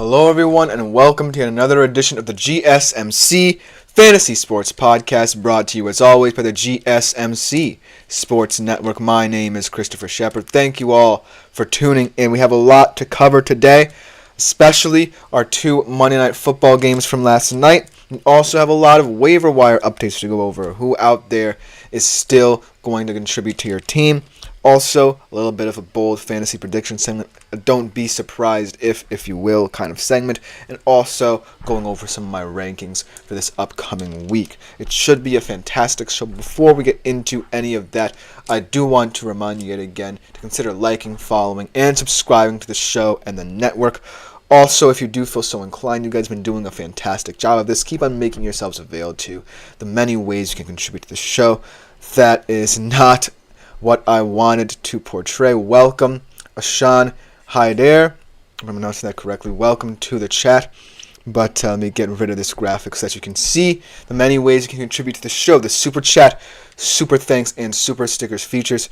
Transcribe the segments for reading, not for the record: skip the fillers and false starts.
Hello everyone and welcome to another edition of the GSMC Fantasy Sports Podcast, brought to you as always by the GSMC Sports Network. My name is Christopher Shepard. Thank you all for tuning in. We have a lot to cover today, especially our two Monday Night Football games from last night. We also have a lot of waiver wire updates to go over. Who out there is still going to contribute to your team? Also, a little bit of a bold fantasy prediction segment, a don't be surprised if you will kind of segment, and also going over some of my rankings for this upcoming week. It should be a fantastic show. Before we get into any of that, I do want to remind you yet again to consider liking, following, and subscribing to the show and the network. Also, if you do feel so inclined, you guys have been doing a fantastic job of this. Keep on making yourselves available to the many ways you can contribute to the show. That is not what I wanted to portray. Welcome, Ashan Haider. If I'm pronouncing that correctly. Welcome to the chat. But let me get rid of this graphic so that you can see the many ways you can contribute to the show. The super chat, super thanks, and super stickers features.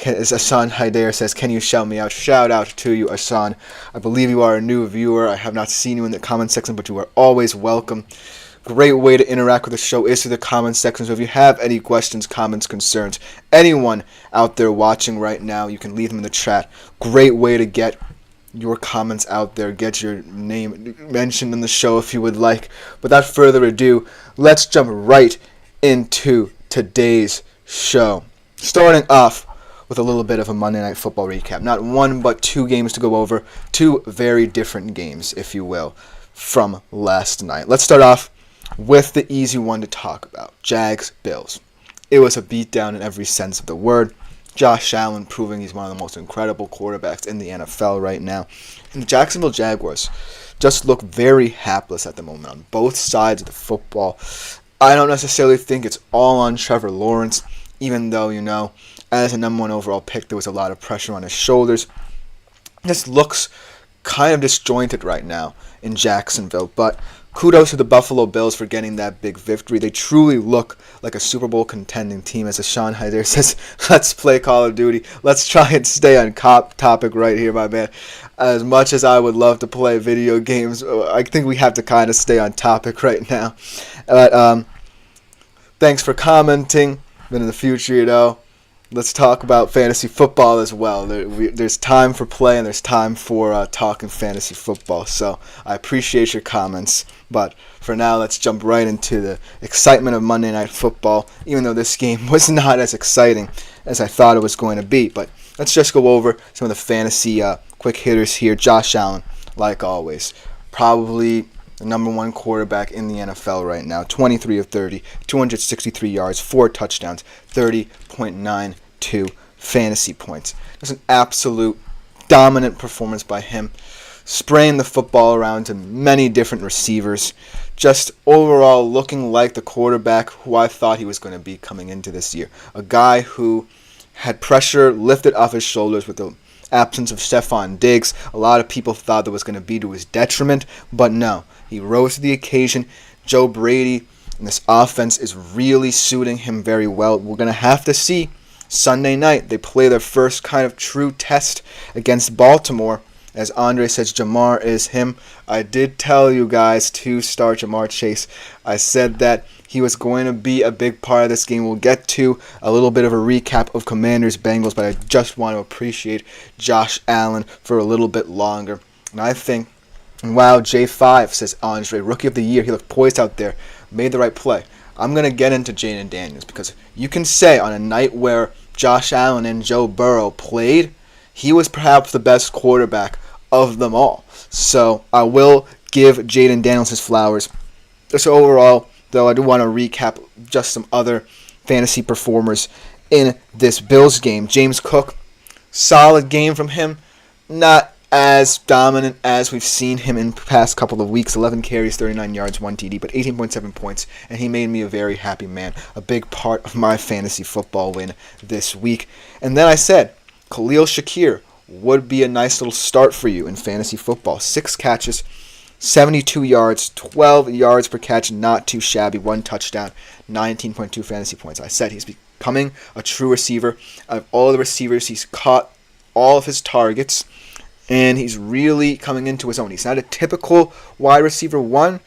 As Ashan Haider says, can you shout me out? Shout out to you, Ashan. I believe you are a new viewer. I have not seen you in the comment section, but you are always welcome. Great way to interact with the show is through the comment section. So if you have any questions, comments, concerns, anyone out there watching right now, you can leave them in the chat. Great way to get your comments out there, get your name mentioned in the show if you would like. Without further ado, let's jump right into today's show. Starting off with a little bit of a Monday Night Football recap. Not one, but two games to go over. Two very different games, if you will, from last night. Let's start off with the easy one to talk about, Jags-Bills. It was a beatdown in every sense of the word. Josh Allen proving he's one of the most incredible quarterbacks in the NFL right now. And the Jacksonville Jaguars just look very hapless at the moment on both sides of the football. I don't necessarily think it's all on Trevor Lawrence, even though, as a number one overall pick, there was a lot of pressure on his shoulders. This looks kind of disjointed right now in Jacksonville, but kudos to the Buffalo Bills for getting that big victory. They truly look like a Super Bowl contending team. As Ashan Haider says, let's play Call of Duty. Let's try and stay on topic right here, my man. As much as I would love to play video games, I think we have to kind of stay on topic right now. But thanks for commenting. Then in the future, let's talk about fantasy football as well. There's time for play and there's time for talking fantasy football. So I appreciate your comments. But for now, let's jump right into the excitement of Monday Night Football, even though this game was not as exciting as I thought it was going to be. But let's just go over some of the fantasy quick hitters here. Josh Allen, like always, probably the number one quarterback in the NFL right now. 23 of 30, 263 yards, 4 touchdowns, 30.92 fantasy points. It was an absolute dominant performance by him, spraying the football around to many different receivers, just overall looking like the quarterback who I thought he was going to be coming into this year. A guy who had pressure lifted off his shoulders with the absence of Stephon Diggs. A lot of people thought that was going to be to his detriment, but no. He rose to the occasion. Joe Brady and this offense is really suiting him very well. We're going to have to see Sunday night. They play their first kind of true test against Baltimore. As Andre says, Jamar is him. I did tell you guys to start Jamar Chase. I said that he was going to be a big part of this game. We'll get to a little bit of a recap of Commanders-Bengals, but I just want to appreciate Josh Allen for a little bit longer. And I think, wow, J5, says Andre, Rookie of the Year. He looked poised out there, made the right play. I'm going to get into Jaden Daniels because you can say on a night where Josh Allen and Joe Burrow played, he was perhaps the best quarterback of them all. So I will give Jaden Daniels his flowers. Just overall, though, I do want to recap just some other fantasy performers in this Bills game. James Cook, solid game from him. Not as dominant as we've seen him in the past couple of weeks. 11 carries, 39 yards, 1 TD, but 18.7 points, and he made me a very happy man. A big part of my fantasy football win this week. And then I said, Khalil Shakir would be a nice little start for you in fantasy football. 6 catches, 72 yards, 12 yards per catch, not too shabby. 1 touchdown, 19.2 fantasy points. I said he's becoming a true receiver. Of all the receivers, he's caught all of his targets. And he's really coming into his own. He's not a typical wide receiver one,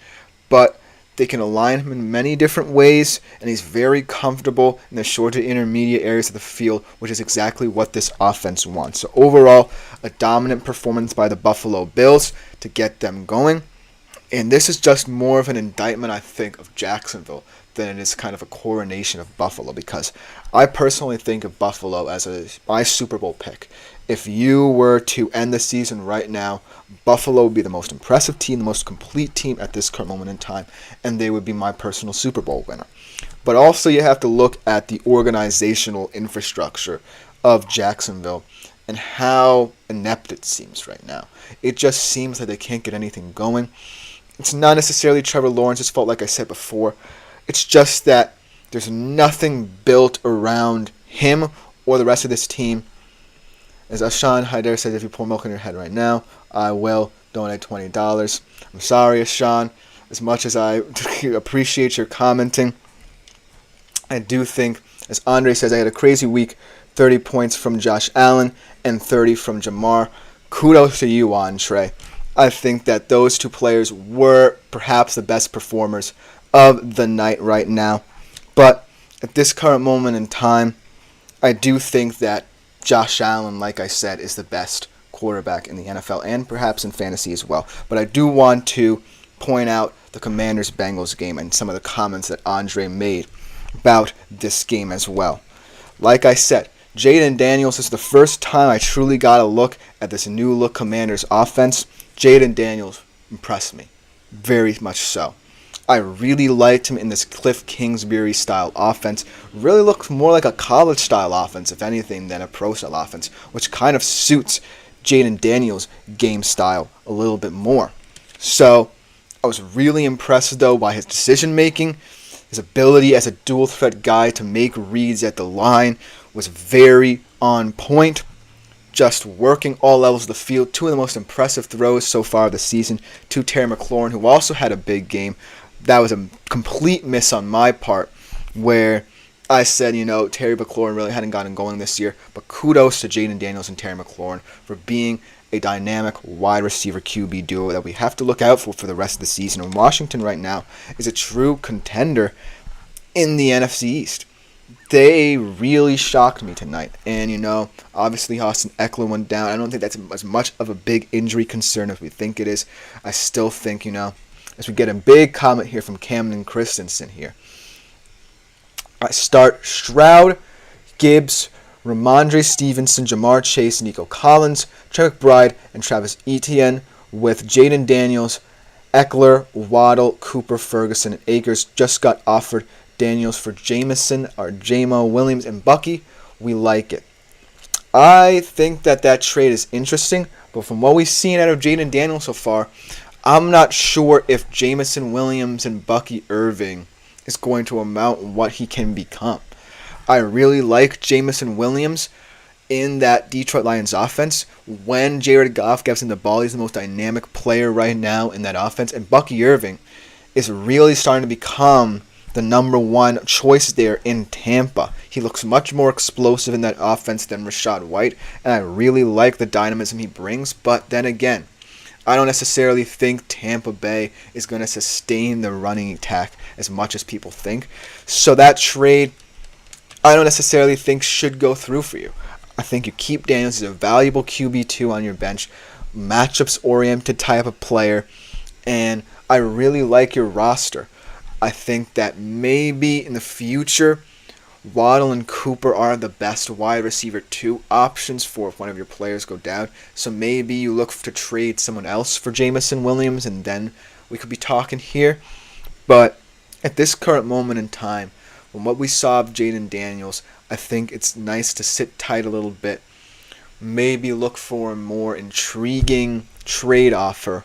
but they can align him in many different ways, and he's very comfortable in the short to intermediate areas of the field, which is exactly what this offense wants. So overall, a dominant performance by the Buffalo Bills to get them going. And this is just more of an indictment, I think, of Jacksonville than it is kind of a coronation of Buffalo, because I personally think of Buffalo as my Super Bowl pick. If you were to end the season right now, Buffalo would be the most impressive team, the most complete team at this current moment in time, and they would be my personal Super Bowl winner. But also you have to look at the organizational infrastructure of Jacksonville and how inept it seems right now. It just seems like they can't get anything going. It's not necessarily Trevor Lawrence's fault, like I said before. It's just that there's nothing built around him or the rest of this team. As Ashan Haider says, if you pour milk in your head right now, I will donate $20. I'm sorry, Ashan. As much as I appreciate your commenting, I do think, as Andre says, I had a crazy week. 30 points from Josh Allen and 30 from Jamar. Kudos to you, Andre. I think that those two players were perhaps the best performers of the night right now. But at this current moment in time, I do think that Josh Allen, like I said, is the best quarterback in the NFL and perhaps in fantasy as well. But I do want to point out the Commanders-Bengals game and some of the comments that Andre made about this game as well. Like I said, Jaden Daniels is the first time I truly got a look at this new-look Commanders offense. Jaden Daniels impressed me, very much so. I really liked him in this Cliff Kingsbury-style offense. Really looks more like a college-style offense, if anything, than a pro-style offense, which kind of suits Jaden Daniels' game style a little bit more. So, I was really impressed, though, by his decision-making. His ability as a dual-threat guy to make reads at the line was very on point. Just working all levels of the field. Two of the most impressive throws so far of the season to Terry McLaurin, who also had a big game. That was a complete miss on my part, where I said, Terry McLaurin really hadn't gotten going this year. But kudos to Jaden Daniels and Terry McLaurin for being a dynamic wide receiver QB duo that we have to look out for the rest of the season. And Washington right now is a true contender in the NFC East. They really shocked me tonight. And, obviously Austin Eckler went down. I don't think that's as much of a big injury concern as we think it is. I still think, as we get a big comment here from Camden Christensen here. I start Stroud, Gibbs, Ramondre Stevenson, Jamar Chase, Nico Collins, Trey McBride, and Travis Etienne, with Jaden Daniels, Eckler, Waddle, Cooper, Ferguson, and Akers. Just got offered Daniels for Jamison, or Jamo Williams, and Bucky. We like it. I think that trade is interesting, but from what we've seen out of Jaden Daniels so far, I'm not sure if Jamison Williams and Bucky Irving is going to amount what he can become. I really like Jamison Williams in that Detroit Lions offense. When Jared Goff gets him the ball, he's the most dynamic player right now in that offense. And Bucky Irving is really starting to become the number one choice there in Tampa. He looks much more explosive in that offense than Rachaad White, and I really like the dynamism he brings. But then again, I don't necessarily think Tampa Bay is going to sustain the running attack as much as people think. So that trade, I don't necessarily think should go through for you. I think you keep Daniels. He's a valuable QB2 on your bench, matchups-oriented type of player, and I really like your roster. I think that maybe in the future, Waddle and Cooper are the best wide receiver 2 options for if one of your players go down. So maybe you look to trade someone else for Jamison Williams, and then we could be talking here. But at this current moment in time, from what we saw of Jaden Daniels, I think it's nice to sit tight a little bit. Maybe look for a more intriguing trade offer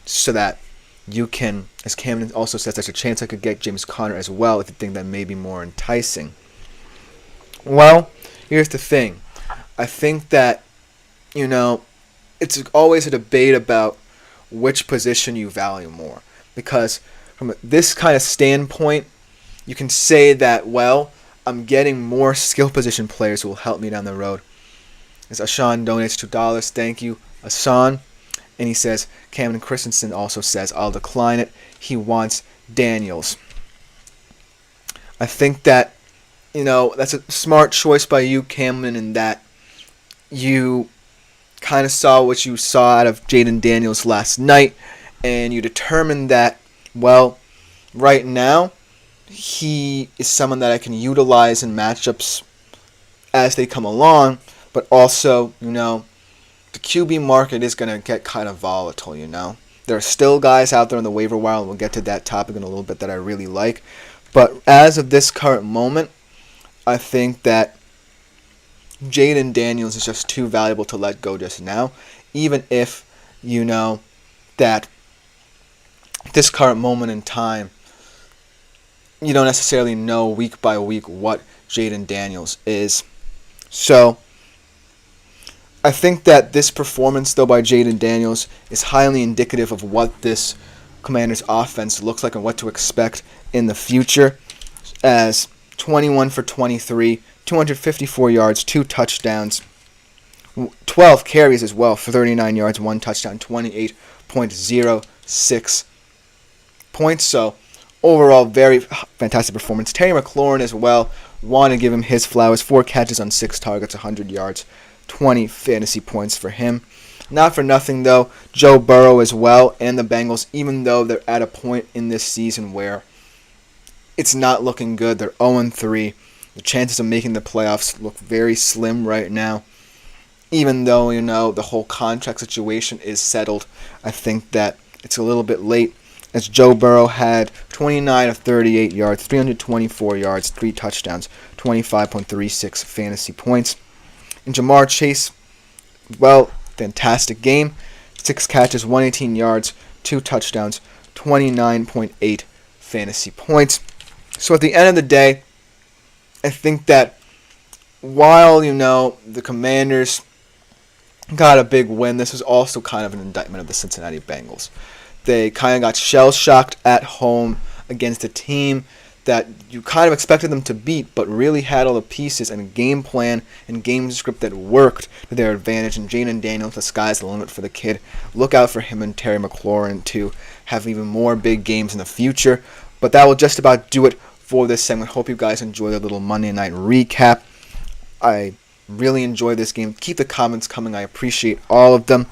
so that you can, as Camden also says, there's a chance I could get James Conner as well if you think that may be more enticing. Well, here's the thing. I think that, it's always a debate about which position you value more. Because from this kind of standpoint, you can say that, well, I'm getting more skill position players who will help me down the road. As Ashan donates $2, thank you. Hassan. And he says, Cameron Christensen also says, I'll decline it. He wants Daniels. I think that, that's a smart choice by you, Cameron, in that you kind of saw what you saw out of Jaden Daniels last night, and you determined that, well, right now, he is someone that I can utilize in matchups as they come along, but also, the QB market is going to get kind of volatile, There are still guys out there on the waiver wire, and we'll get to that topic in a little bit, that I really like. But as of this current moment, I think that Jaden Daniels is just too valuable to let go just now, even if that this current moment in time, you don't necessarily know week by week what Jaden Daniels is. So I think that this performance, though, by Jaden Daniels is highly indicative of what this Commanders offense looks like and what to expect in the future, as 21 for 23, 254 yards, 2 touchdowns, 12 carries as well for 39 yards, 1 touchdown, 28.06 points. So overall, very fantastic performance. Terry McLaurin as well, want to give him his flowers. 4 catches on 6 targets, 100 yards, 20 fantasy points for him. Not for nothing, though, Joe Burrow as well and the Bengals, even though they're at a point in this season where it's not looking good. They're 0-3. The chances of making the playoffs look very slim right now. Even though, the whole contract situation is settled, I think that it's a little bit late, as Joe Burrow had 29 of 38 yards, 324 yards, 3 touchdowns, 25.36 fantasy points. And Jamar Chase, well, fantastic game. 6 catches, 118 yards, 2 touchdowns, 29.8 fantasy points. So at the end of the day, I think that while, the Commanders got a big win, this was also kind of an indictment of the Cincinnati Bengals. They kind of got shell-shocked at home against a team that you kind of expected them to beat, but really had all the pieces and a game plan and game script that worked to their advantage. And Jaden Daniels, the sky's the limit for the kid. Look out for him and Terry McLaurin to have even more big games in the future. But that will just about do it for this segment. Hope you guys enjoyed the little Monday night recap. I really enjoyed this game. Keep the comments coming. I appreciate all of them.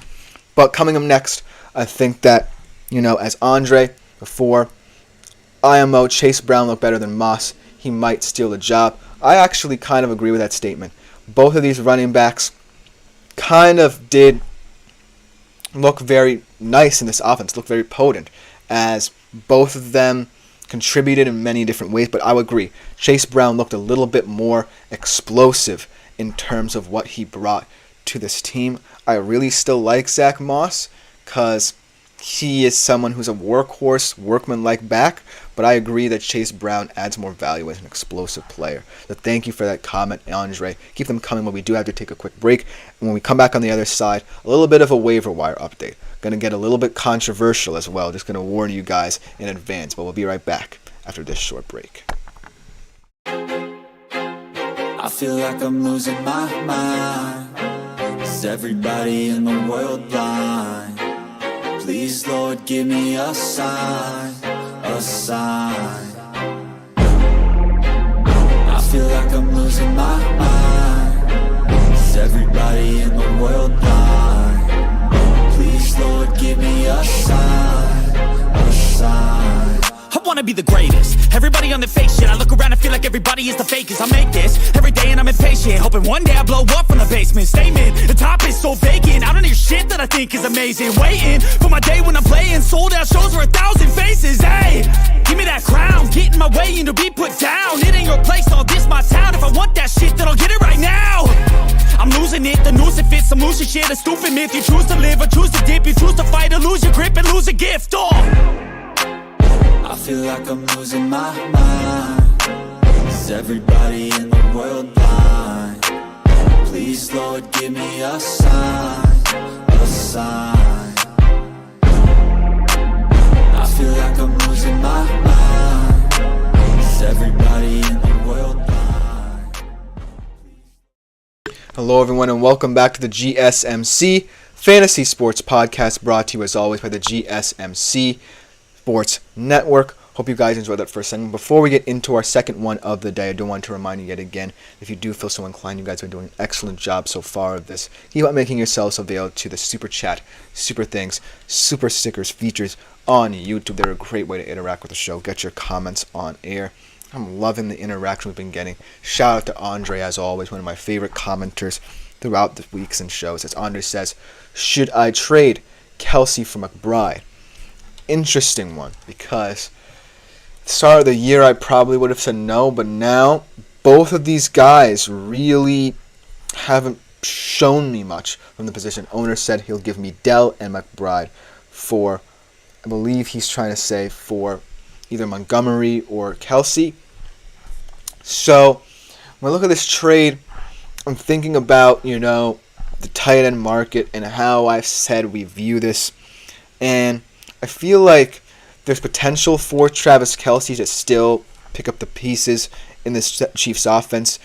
But coming up next, I think that, as Andre before, IMO Chase Brown looked better than Moss. He might steal the job. I actually kind of agree with that statement. Both of these running backs kind of did look very nice in this offense, look very potent, as both of them contributed in many different ways. But I would agree, Chase Brown looked a little bit more explosive in terms of what he brought to this team. I really still like Zach Moss because he is someone who's a workhorse, workman-like back, but I agree that Chase Brown adds more value as an explosive player. So thank you for that comment, Andre. Keep them coming, but we do have to take a quick break. And when we come back on the other side, a little bit of a waiver wire update. Going to get a little bit controversial as well. Just going to warn you guys in advance, but we'll be right back after this short break. I feel like I'm losing my mind. Is everybody in the world blind? Please, Lord, give me a sign, a sign. I feel like I'm losing my mind. Is everybody in the world blind? Please, Lord, give me a sign, a sign. I wanna be the greatest. Everybody on the fake shit. I look around and feel like everybody is the fakest. I make this every day and I'm impatient, hoping one day I blow up from the basement. Statement, the top is so vacant. I don't hear shit that I think is amazing. Waiting for my day when I'm playing sold out shows for 1,000 faces. Hey, give me that crown, get in my way and to be put down. It ain't your place, all this my town. If I want that shit, then I'll get it right now. I'm losing it, the noose it fits. I'm losing shit, a stupid myth. You choose to live or choose to dip. You choose to fight or lose your grip and lose a gift. I feel like I'm losing my mind. Is everybody in the world blind? Please, Lord, give me a sign, a sign. I feel like I'm losing my mind. Is everybody in the world blind? Hello, everyone, and welcome back to the GSMC Fantasy Sports Podcast, brought to you as always by the GSMC Sports Network. Hope you guys enjoyed that first segment. Before we get into our second one of the day, I do want to remind you yet again, if you do feel so inclined, you guys have been doing an excellent job so far of this. Keep on making yourselves available to the Super Chat, Super Things, Super Stickers features on YouTube. They're a great way to interact with the show. Get your comments on air. I'm loving the interaction we've been getting. Shout out to Andre, as always, one of my favorite commenters throughout the weeks and shows. As Andre says, should I trade Kelsey for McBride? Interesting one, because at the start of the year I probably would have said no, but now both of these guys really haven't shown me much from the position. Owner said he'll give me Dell and McBride for, I believe he's trying to say, for either Montgomery or Kelsey. So when I look at this trade, I'm thinking about, the tight end market and how I've said we view this. And I feel like there's potential for Travis Kelsey to still pick up the pieces in this Chiefs offense.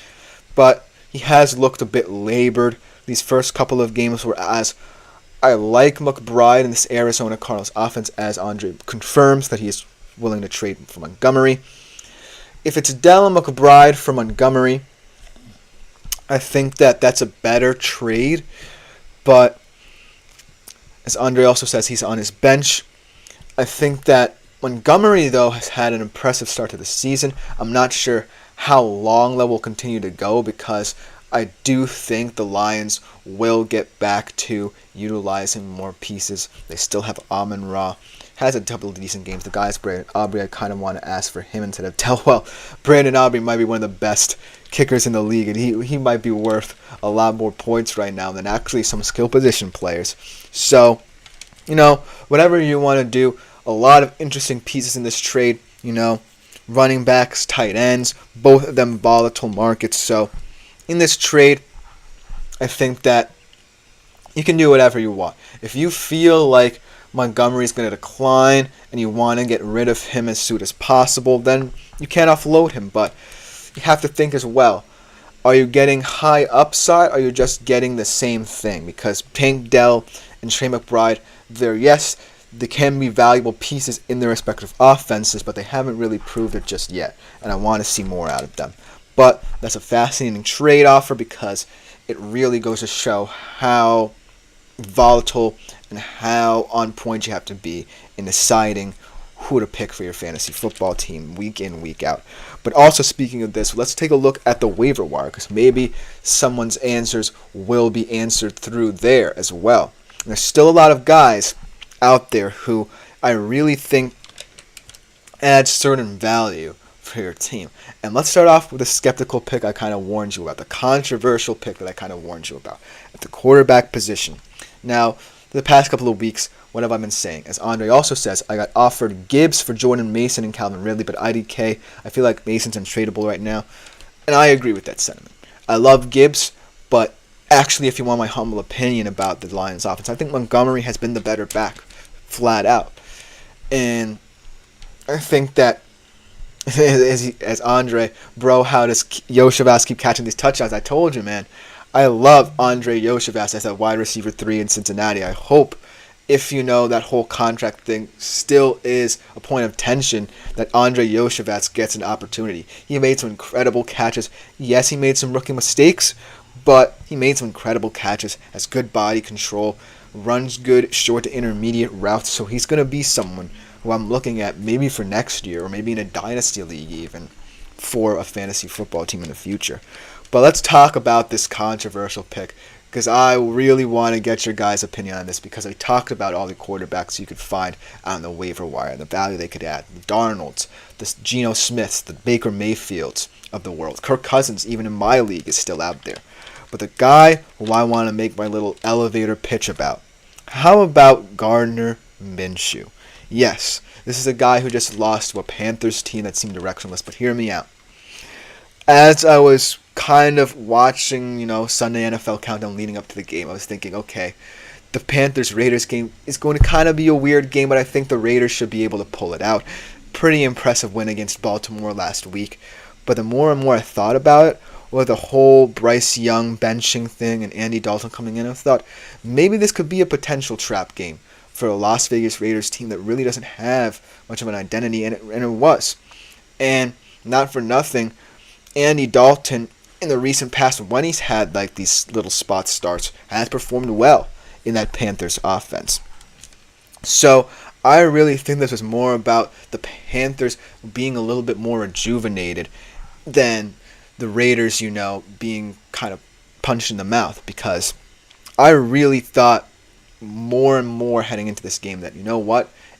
But he has looked a bit labored. These first couple of games were as I like McBride in this Arizona Cardinals offense, as Andre confirms that he is willing to trade for Montgomery. If it's Dell and McBride for Montgomery, I think that that's a better trade, but as Andre also says, he's on his bench. I think that Montgomery, though, has had an impressive start to the season. I'm not sure how long that will continue to go, because I do think the Lions will get back to utilizing more pieces. They still have Amon-Ra. Has a couple of decent games. The guy's Brandon Aubrey. I kind of want to ask for him instead of Dell. Well, Brandon Aubrey might be one of the best kickers in the league, and he might be worth a lot more points right now than actually some skill position players. So, whatever you want to do, a lot of interesting pieces in this trade. Running backs, tight ends, both of them volatile markets. So, in this trade, I think that you can do whatever you want. If you feel like Montgomery is going to decline and you want to get rid of him as soon as possible, then you can't offload him. But you have to think as well, are you getting high upside, or are you just getting the same thing? Because Tank Dell and Trey McBride, they can be valuable pieces in their respective offenses, but they haven't really proved it just yet, and I want to see more out of them. But that's a fascinating trade offer, because it really goes to show how volatile and how on point you have to be in deciding who to pick for your fantasy football team week in, week out. But also, speaking of this, let's take a look at the waiver wire, because maybe someone's answers will be answered through there as well. And there's still a lot of guys out there who I really think add certain value for your team. And let's start off with a skeptical pick I kind of warned you about, the controversial pick that I kind of warned you about, at the quarterback position. Now, for the past couple of weeks, what have I been saying? As Andre also says, I got offered Gibbs for Jordan Mason and Calvin Ridley, but IDK, I feel like Mason's untradeable right now, and I agree with that sentiment. I love Gibbs, but actually, if you want my humble opinion about the Lions offense, I think Montgomery has been the better back, flat out. And I think that, as Andre, how does Yoshivas keep catching these touchdowns? I told you, man. I love Andre Yoshivas as a wide receiver 3 in Cincinnati. I hope, if that whole contract thing still is a point of tension, that Andre Yoshivas gets an opportunity. He made some incredible catches. Yes, he made some rookie mistakes, but he made some incredible catches, has good body control, runs good short to intermediate routes, so he's going to be someone who I'm looking at maybe for next year, or maybe in a dynasty league even, for a fantasy football team in the future. But let's talk about this controversial pick, because I really want to get your guys' opinion on this, because I talked about all the quarterbacks you could find on the waiver wire, the value they could add, the Darnolds, the Geno Smiths, the Baker Mayfields of the world. Kirk Cousins, even in my league, is still out there. But the guy who I want to make my little elevator pitch about, how about Gardner Minshew? Yes, this is a guy who just lost to a Panthers team that seemed directionless, but hear me out. As I was kind of watching, Sunday NFL Countdown leading up to the game, I was thinking, okay, the Panthers-Raiders game is going to kind of be a weird game, but I think the Raiders should be able to pull it out. Pretty impressive win against Baltimore last week. But the more and more I thought about it, with the whole Bryce Young benching thing and Andy Dalton coming in, I thought maybe this could be a potential trap game for a Las Vegas Raiders team that really doesn't have much of an identity, and it was. And not for nothing, Andy Dalton, in the recent past, when he's had like these little spot starts, has performed well in that Panthers offense. So I really think this was more about the Panthers being a little bit more rejuvenated than the Raiders, being kind of punched in the mouth, because I really thought more and more heading into this game that,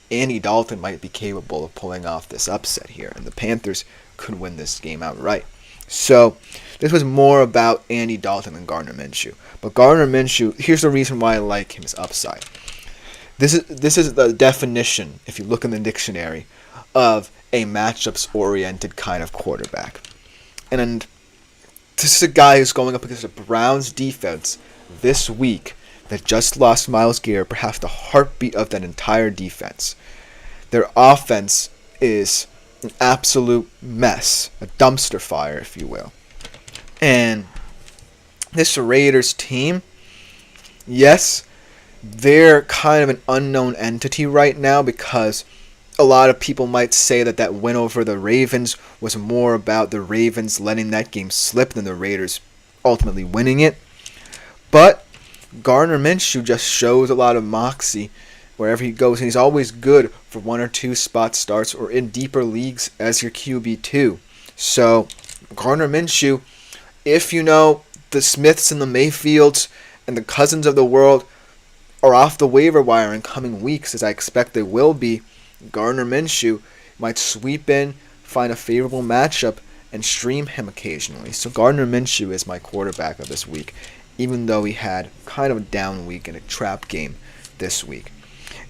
Andy Dalton might be capable of pulling off this upset here, and the Panthers could win this game outright. So this was more about Andy Dalton than Gardner Minshew. But Gardner Minshew, here's the reason why I like him, his upside. This is the definition, if you look in the dictionary, of a matchups-oriented kind of quarterback. And this is a guy who's going up against the Browns defense this week that just lost Myles Garrett, perhaps the heartbeat of that entire defense. Their offense is an absolute mess, a dumpster fire, if you will. And this Raiders team, yes, they're kind of an unknown entity right now, because a lot of people might say that win over the Ravens was more about the Ravens letting that game slip than the Raiders ultimately winning it. But Gardner Minshew just shows a lot of moxie wherever he goes, and he's always good for 1 or 2 spot starts or in deeper leagues as your QB2. So Gardner Minshew, if the Smiths and the Mayfields and the Cousins of the world are off the waiver wire in coming weeks, as I expect they will be, Gardner Minshew might sweep in, find a favorable matchup, and stream him occasionally. So Gardner Minshew is my quarterback of this week, even though he had kind of a down week in a trap game this week.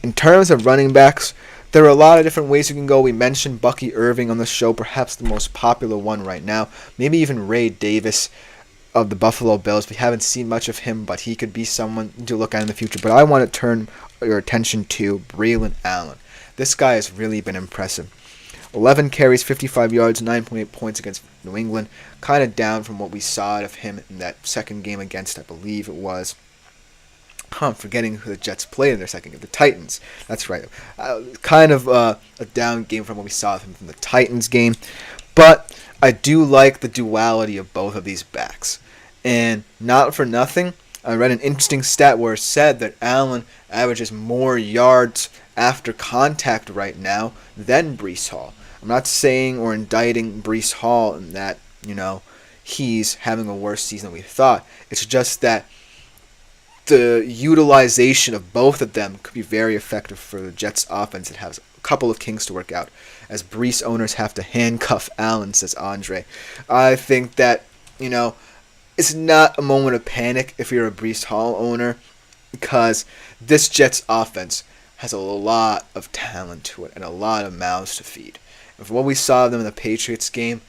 In terms of running backs, there are a lot of different ways you can go. We mentioned Bucky Irving on the show, perhaps the most popular one right now. Maybe even Ray Davis of the Buffalo Bills. We haven't seen much of him, but he could be someone to look at in the future. But I want to turn your attention to Braylon Allen. This guy has really been impressive. 11 carries, 55 yards, 9.8 points against New England. Kind of down from what we saw out of him in that second game against, I believe it was, I'm forgetting who the Jets played in their second game. The Titans. That's right. Kind of a down game from what we saw of him from the Titans game. But I do like the duality of both of these backs. And not for nothing, I read an interesting stat where it said that Allen averages more yards after contact right now than Breece Hall. I'm not saying or indicting Breece Hall in that, he's having a worse season than we thought. It's just that the utilization of both of them could be very effective for the Jets offense. It has a couple of kinks to work out, as Breece owners have to handcuff Allen, says Andre. I think that, it's not a moment of panic if you're a Breece Hall owner, because this Jets offense has a lot of talent to it and a lot of mouths to feed. And from what we saw of them in the Patriots game,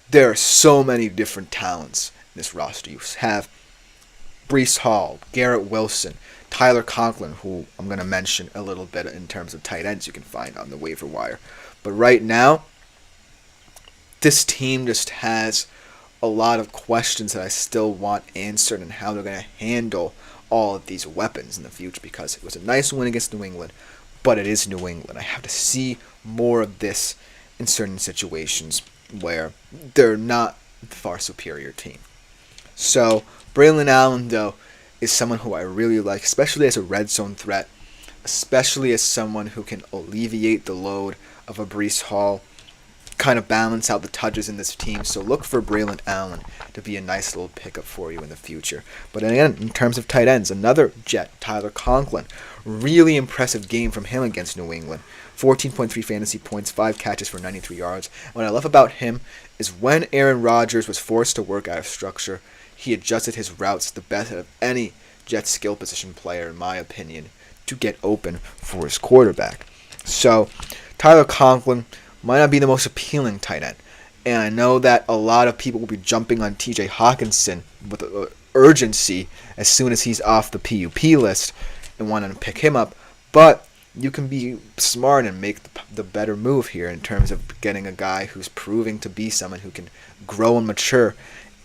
there are so many different talents in this roster. You have Breece Hall, Garrett Wilson, Tyler Conklin, who I'm going to mention a little bit in terms of tight ends you can find on the waiver wire. But right now, this team just has a lot of questions that I still want answered, and how they're going to handle all of these weapons in the future, because it was a nice win against New England, but it is New England. I have to see more of this in certain situations where they're not the far superior team. So Braylon Allen, though, is someone who I really like, especially as a red zone threat, especially as someone who can alleviate the load of a Breece Hall, kind of balance out the touches in this team. So look for Braylon Allen to be a nice little pickup for you in the future. But again, in terms of tight ends, another Jet, Tyler Conklin. Really impressive game from him against New England. 14.3 fantasy points, 5 catches for 93 yards. What I love about him is when Aaron Rodgers was forced to work out of structure, he adjusted his routes the best of any Jet skill position player, in my opinion, to get open for his quarterback. So Tyler Conklin might not be the most appealing tight end. And I know that a lot of people will be jumping on TJ Hawkinson with urgency as soon as he's off the PUP list and want to pick him up. But you can be smart and make the better move here in terms of getting a guy who's proving to be someone who can grow and mature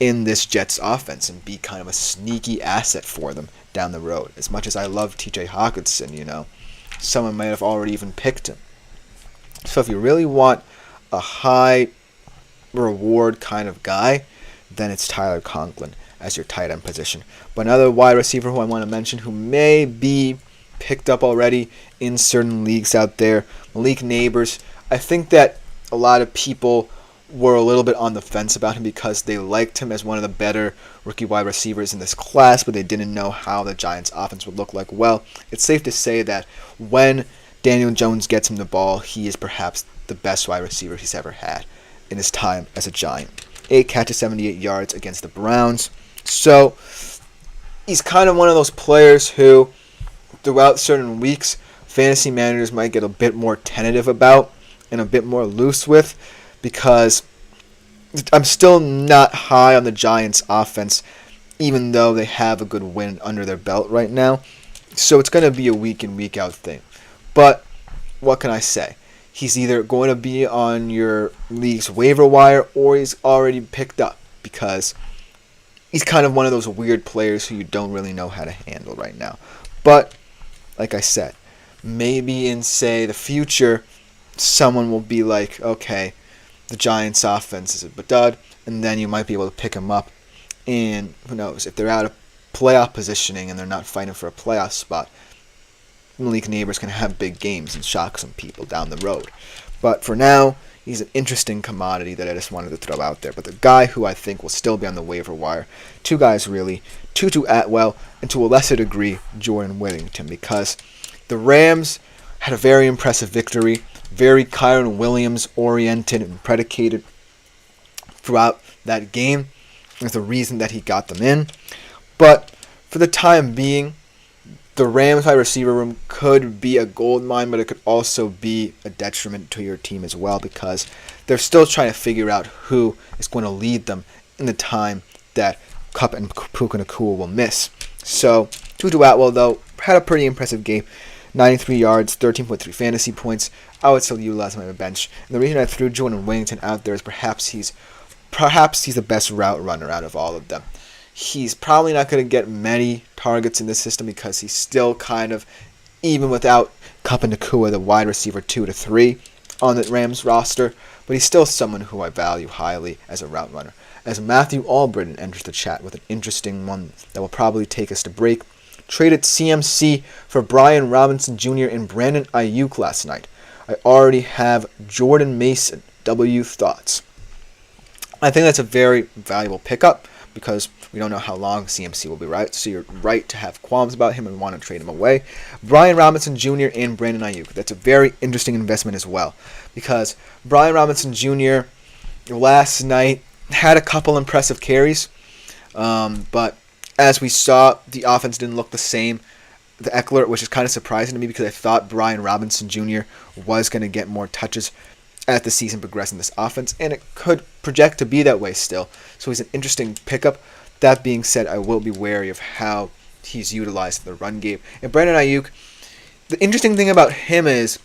in this Jets offense and be kind of a sneaky asset for them down the road. As much as I love TJ Hawkinson, someone might have already even picked him. So if you really want a high reward kind of guy, then it's Tyler Conklin as your tight end position. But another wide receiver who I want to mention who may be picked up already in certain leagues out there, Malik Neighbors. I think that a lot of people were a little bit on the fence about him because they liked him as one of the better rookie wide receivers in this class, but they didn't know how the Giants' offense would look like. Well, it's safe to say that when Daniel Jones gets him the ball, he is perhaps the best wide receiver he's ever had in his time as a Giant. 8 catches, 78 yards against the Browns. So he's kind of one of those players who, throughout certain weeks, fantasy managers might get a bit more tentative about and a bit more loose with, because I'm still not high on the Giants' offense, even though they have a good win under their belt right now. So it's going to be a week in, week out thing. But what can I say? He's either going to be on your league's waiver wire or he's already picked up, because he's kind of one of those weird players who you don't really know how to handle right now. But, like I said, maybe in, say, the future, someone will be like, okay, the Giants' offense is a dud, and then you might be able to pick him up. And who knows, if they're out of playoff positioning and they're not fighting for a playoff spot, Malik Neighbors can have big games and shock some people down the road. But for now, he's an interesting commodity that I just wanted to throw out there. But the guy who I think will still be on the waiver wire, two guys really, Tutu Atwell, and to a lesser degree, Jordan Whittington, because the Rams had a very impressive victory, very Kyron Williams oriented and predicated throughout that game. There's a reason that he got them in. But for the time being, the Rams wide receiver room could be a gold mine, but it could also be a detriment to your team as well, because they're still trying to figure out who is going to lead them in the time that Kupp and Puka Nacua will miss. So Tutu Atwell, though, had a pretty impressive game. 93 yards, 13.3 fantasy points. I would still utilize him on my bench. And the reason I threw Jordan Whittington out there is perhaps he's the best route runner out of all of them. He's probably not going to get many targets in this system because he's still kind of, even without Kupp and Nacua, the wide receiver 2 to 3 on the Rams roster, but he's still someone who I value highly as a route runner. As Matthew Albritton enters the chat with an interesting one that will probably take us to break. Traded CMC for Brian Robinson Jr. and Brandon Ayuk last night. I already have Jordan Mason. W thoughts? I think that's a very valuable pickup because we don't know how long CMC will be, right? So you're right to have qualms about him and want to trade him away. Brian Robinson Jr. and Brandon Ayuk. That's a very interesting investment as well, because Brian Robinson Jr. last night had a couple impressive carries, but as we saw, the offense didn't look the same. The Eckler, which is kind of surprising to me because I thought Brian Robinson Jr. was going to get more touches as the season progressed in this offense, and it could project to be that way still. So he's an interesting pickup. That being said, I will be wary of how he's utilized in the run game. And Brandon Ayuk, the interesting thing about him is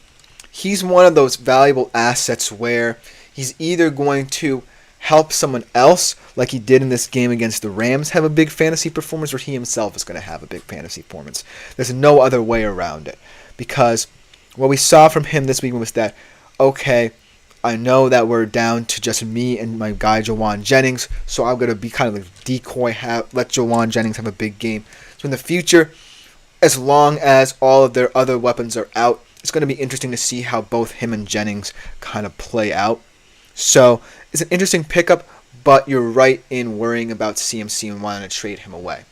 he's one of those valuable assets where he's either going to help someone else, like he did in this game against the Rams, have a big fantasy performance, or he himself is going to have a big fantasy performance. There's no other way around it. Because what we saw from him this week was that, okay, I know that we're down to just me and my guy Jawan Jennings, so I'm going to be kind of like decoy, let Jawan Jennings have a big game. So in the future, as long as all of their other weapons are out, it's going to be interesting to see how both him and Jennings kind of play out. So it's an interesting pickup, but you're right in worrying about CMC and wanting to trade him away.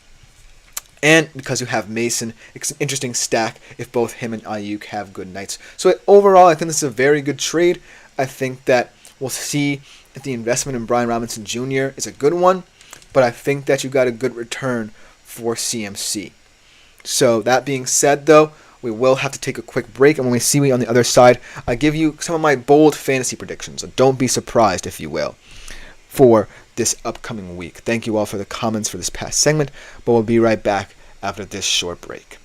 And because you have Mason, it's an interesting stack if both him and Ayuk have good nights. So overall, I think this is a very good trade. I think that we'll see if the investment in Brian Robinson Jr. is a good one, but I think that you got a good return for CMC. So that being said, though, we will have to take a quick break, and when we see you on the other side, I give you some of my bold fantasy predictions. So don't be surprised, if you will, for this upcoming week. Thank you all for the comments for this past segment, but we'll be right back after this short break.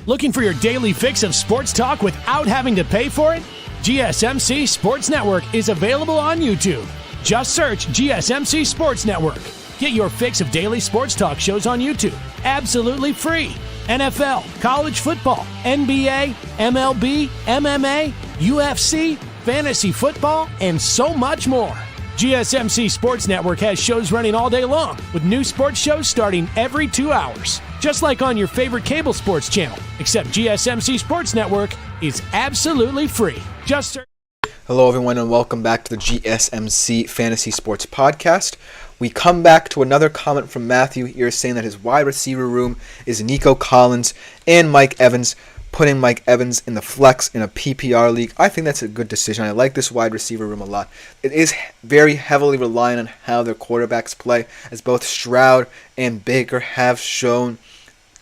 Looking for your daily fix of sports talk without having to pay for it? GSMC Sports Network is available on YouTube. Just search GSMC Sports Network. Get your fix of daily sports talk shows on YouTube, absolutely free. NFL, college football, NBA, MLB, MMA, UFC, fantasy football, and so much more. GSMC Sports Network has shows running all day long, with new sports shows starting every 2 hours. Just like on your favorite cable sports channel, except GSMC Sports Network is absolutely free. Just search. Hello, everyone, and welcome back to the GSMC Fantasy Sports Podcast. We come back to another comment from Matthew here saying that his wide receiver room is Nico Collins and Mike Evans, putting Mike Evans in the flex in a PPR league. I think that's a good decision. I like this wide receiver room a lot. It is very heavily reliant on how their quarterbacks play, as both Stroud and Baker have shown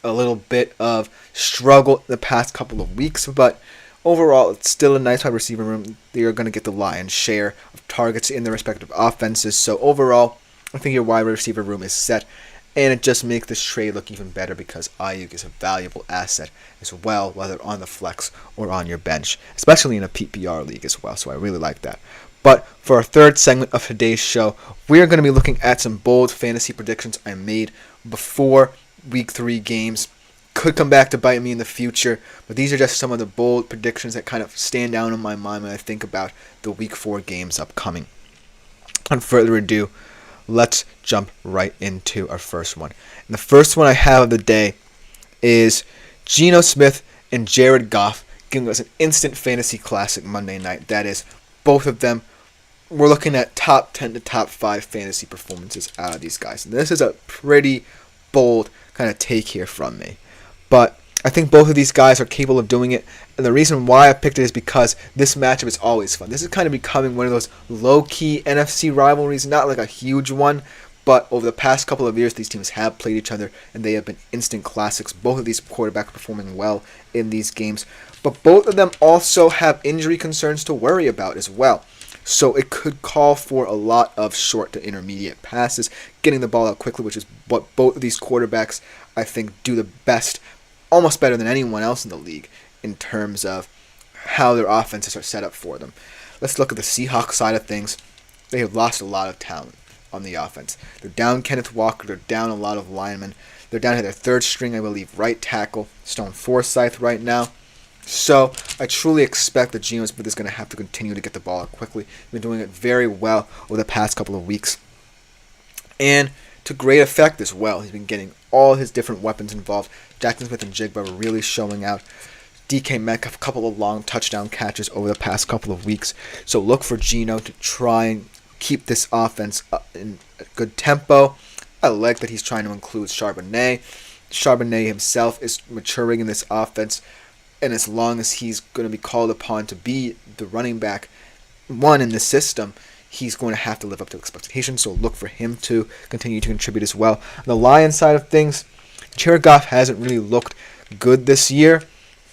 a little bit of struggle in the past couple of weeks, but overall, it's still a nice wide receiver room. They are going to get the lion's share of targets in their respective offenses. So overall, I think your wide receiver room is set, and it just makes this trade look even better because Ayuk is a valuable asset as well, whether on the flex or on your bench, especially in a PPR league as well. So I really like that. But for our third segment of today's show, we are going to be looking at some bold fantasy predictions I made before Week 3 games. Could come back to bite me in the future, but these are just some of the bold predictions that kind of stand out in my mind when I think about the Week 4 games upcoming. Without further ado, let's jump right into our first one. And the first one I have of the day is Geno Smith and Jared Goff giving us an instant fantasy classic Monday night. That is, both of them, we're looking at top 10 to top 5 fantasy performances out of these guys. And this is a pretty bold kind of take here from me. But I think both of these guys are capable of doing it. And the reason why I picked it is because this matchup is always fun. This is kind of becoming one of those low-key NFC rivalries. Not like a huge one, but over the past couple of years, these teams have played each other, and they have been instant classics. Both of these quarterbacks performing well in these games. But both of them also have injury concerns to worry about as well. So it could call for a lot of short to intermediate passes, getting the ball out quickly, which is what both of these quarterbacks, I think, do the best, almost better than anyone else in the league in terms of how their offenses are set up for them. Let's look at the Seahawks side of things. They have lost a lot of talent on the offense. They're down Kenneth Walker. They're down a lot of linemen. They're down to their third string, I believe, right tackle, Stone Forsythe right now. So I truly expect that Geno Smith is going to have to continue to get the ball out quickly. He's been doing it very well over the past couple of weeks. And to great effect as well. He's been getting all his different weapons involved. Jackson Smith and Jigba are really showing out. DK Metcalf, a couple of long touchdown catches over the past couple of weeks. So look for Geno to try and keep this offense up in a good tempo. I like that he's trying to include Charbonnet. Charbonnet himself is maturing in this offense. And as long as he's going to be called upon to be the running back one in the system, he's going to have to live up to expectations. So look for him to continue to contribute as well. On the Lions side of things, Jared Goff hasn't really looked good this year.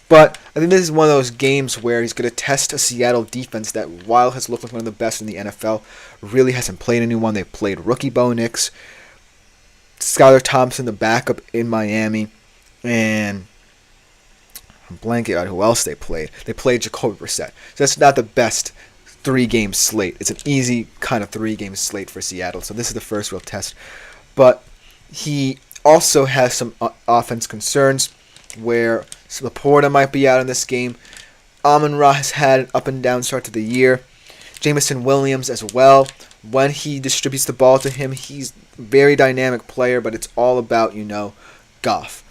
But I think this is one of those games where he's going to test a Seattle defense that, while has looked like one of the best in the NFL, really hasn't played anyone. They've played rookie Bo Nix, Skylar Thompson, the backup in Miami, and I'm blanking out who else they played. They played Jacoby Brissett. So that's not the best 3-game slate. It's an easy kind of 3-game slate for Seattle. So this is the first real test. But he also has some offense concerns where Laporta might be out in this game. Amon-Ra has had an up and down start to the year. Jameson Williams as well. When he distributes the ball to him, he's a very dynamic player, but it's all about, Goff.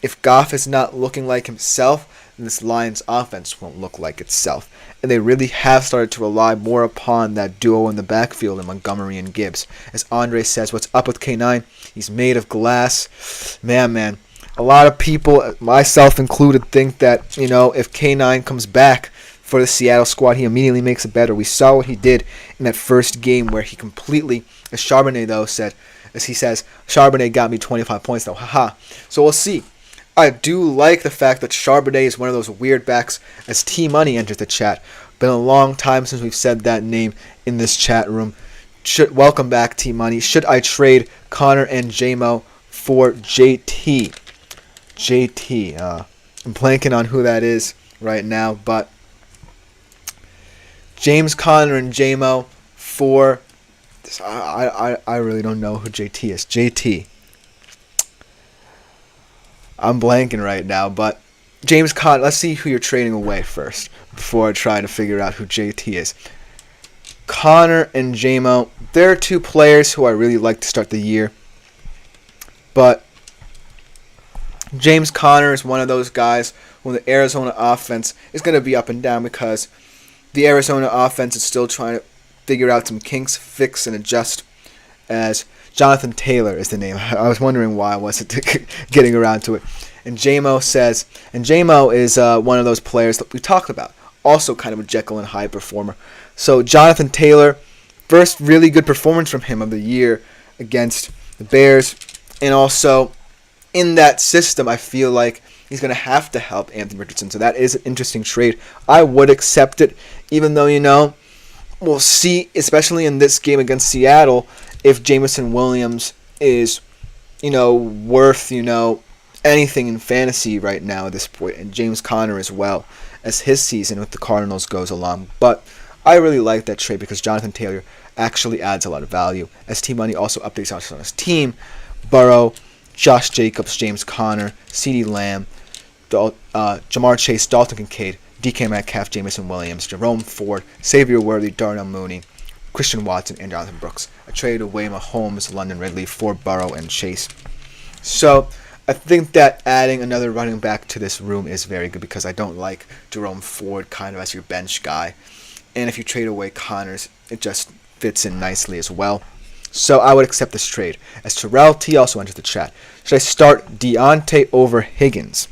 If Goff is not looking like himself, then this Lions offense won't look like itself. And they really have started to rely more upon that duo in the backfield in Montgomery and Gibbs. As Andre says, what's up with K9? He's made of glass. Man. A lot of people, myself included, think that, if K9 comes back for the Seattle squad, he immediately makes it better. We saw what he did in that first game where he completely, as Charbonnet though said, as he says, Charbonnet got me 25 points though. Haha. So we'll see. I do like the fact that Charbonnet is one of those weird backs, as T-Money enters the chat. Been a long time since we've said that name in this chat room. Welcome back, T-Money. Should I trade Connor and JMO for JT? I'm blanking on who that is right now, but James Conner and JMO for I really don't know who JT is. JT. I'm blanking right now, but James Conner. Let's see who you're trading away first before I try to figure out who JT is. Connor and JMO, they're two players who I really like to start the year. But James Conner is one of those guys who the Arizona offense is going to be up and down because the Arizona offense is still trying to figure out some kinks, fix, and adjust. As Jonathan Taylor is the name. I was wondering why I wasn't getting around to it. And JMO is one of those players that we talked about. Also kind of a Jekyll and Hyde performer. So Jonathan Taylor, first really good performance from him of the year against the Bears. And also in that system, I feel like he's going to have to help Anthony Richardson. So that is an interesting trade. I would accept it, even though, we'll see, especially in this game against Seattle, if Jameson Williams is, worth, anything in fantasy right now at this point. And James Conner as well, as his season with the Cardinals goes along. But I really like that trade because Jonathan Taylor actually adds a lot of value. As T-Money also updates us on his team, Burrow, Josh Jacobs, James Conner, CeeDee Lamb, Jamar Chase, Dalton Kincaid, DK Metcalf, Jameson Williams, Jerome Ford, Xavier Worthy, Darnell Mooney, Christian Watson, and Jonathan Brooks. I traded away Mahomes, London Ridley for Burrow and Chase. So I think that adding another running back to this room is very good because I don't like Jerome Ford kind of as your bench guy. And if you trade away Connors, it just fits in nicely as well. So I would accept this trade. As Terrell T also enters the chat. Should I start Deontay over Higgins?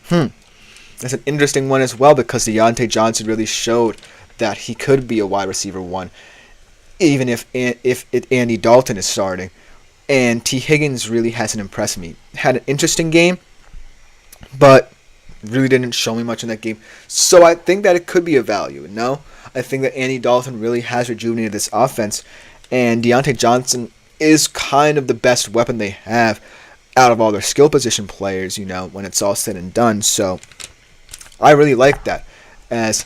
That's an interesting one as well because Deontay Johnson really showed that he could be a wide receiver one, even if Andy Dalton is starting. And T. Higgins really hasn't impressed me. Had an interesting game, but really didn't show me much in that game. So I think that it could be a value. No, I think that Andy Dalton really has rejuvenated this offense, and Deontay Johnson is kind of the best weapon they have out of all their skill position players, when it's all said and done. So I really like that. As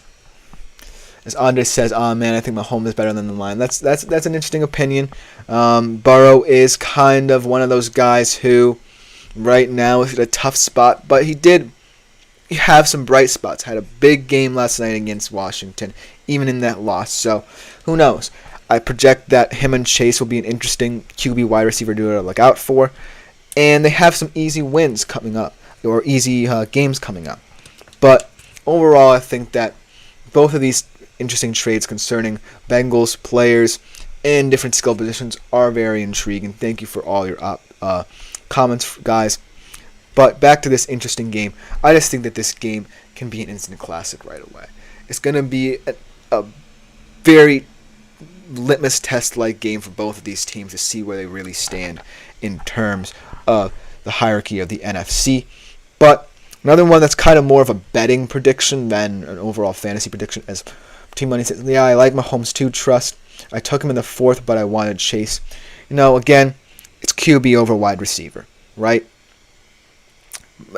Andre says, man, I think Mahomes is better than the line. That's an interesting opinion. Burrow is kind of one of those guys who right now is at a tough spot, but he did have some bright spots. Had a big game last night against Washington, even in that loss. So who knows? I project that him and Chase will be an interesting QB wide receiver duo to look out for. And they have some easy wins coming up, or easy games coming up. But overall, I think that both of these interesting trades concerning Bengals players in different skill positions are very intriguing. Thank you for all your comments, guys. But back to this interesting game. I just think that this game can be an instant classic right away. It's going to be a very litmus test-like game for both of these teams to see where they really stand in terms of the hierarchy of the NFC. But another one that's kind of more of a betting prediction than an overall fantasy prediction, as Team Money says, I like Mahomes too, trust. I took him in the fourth, but I wanted Chase. Again, it's QB over wide receiver, right?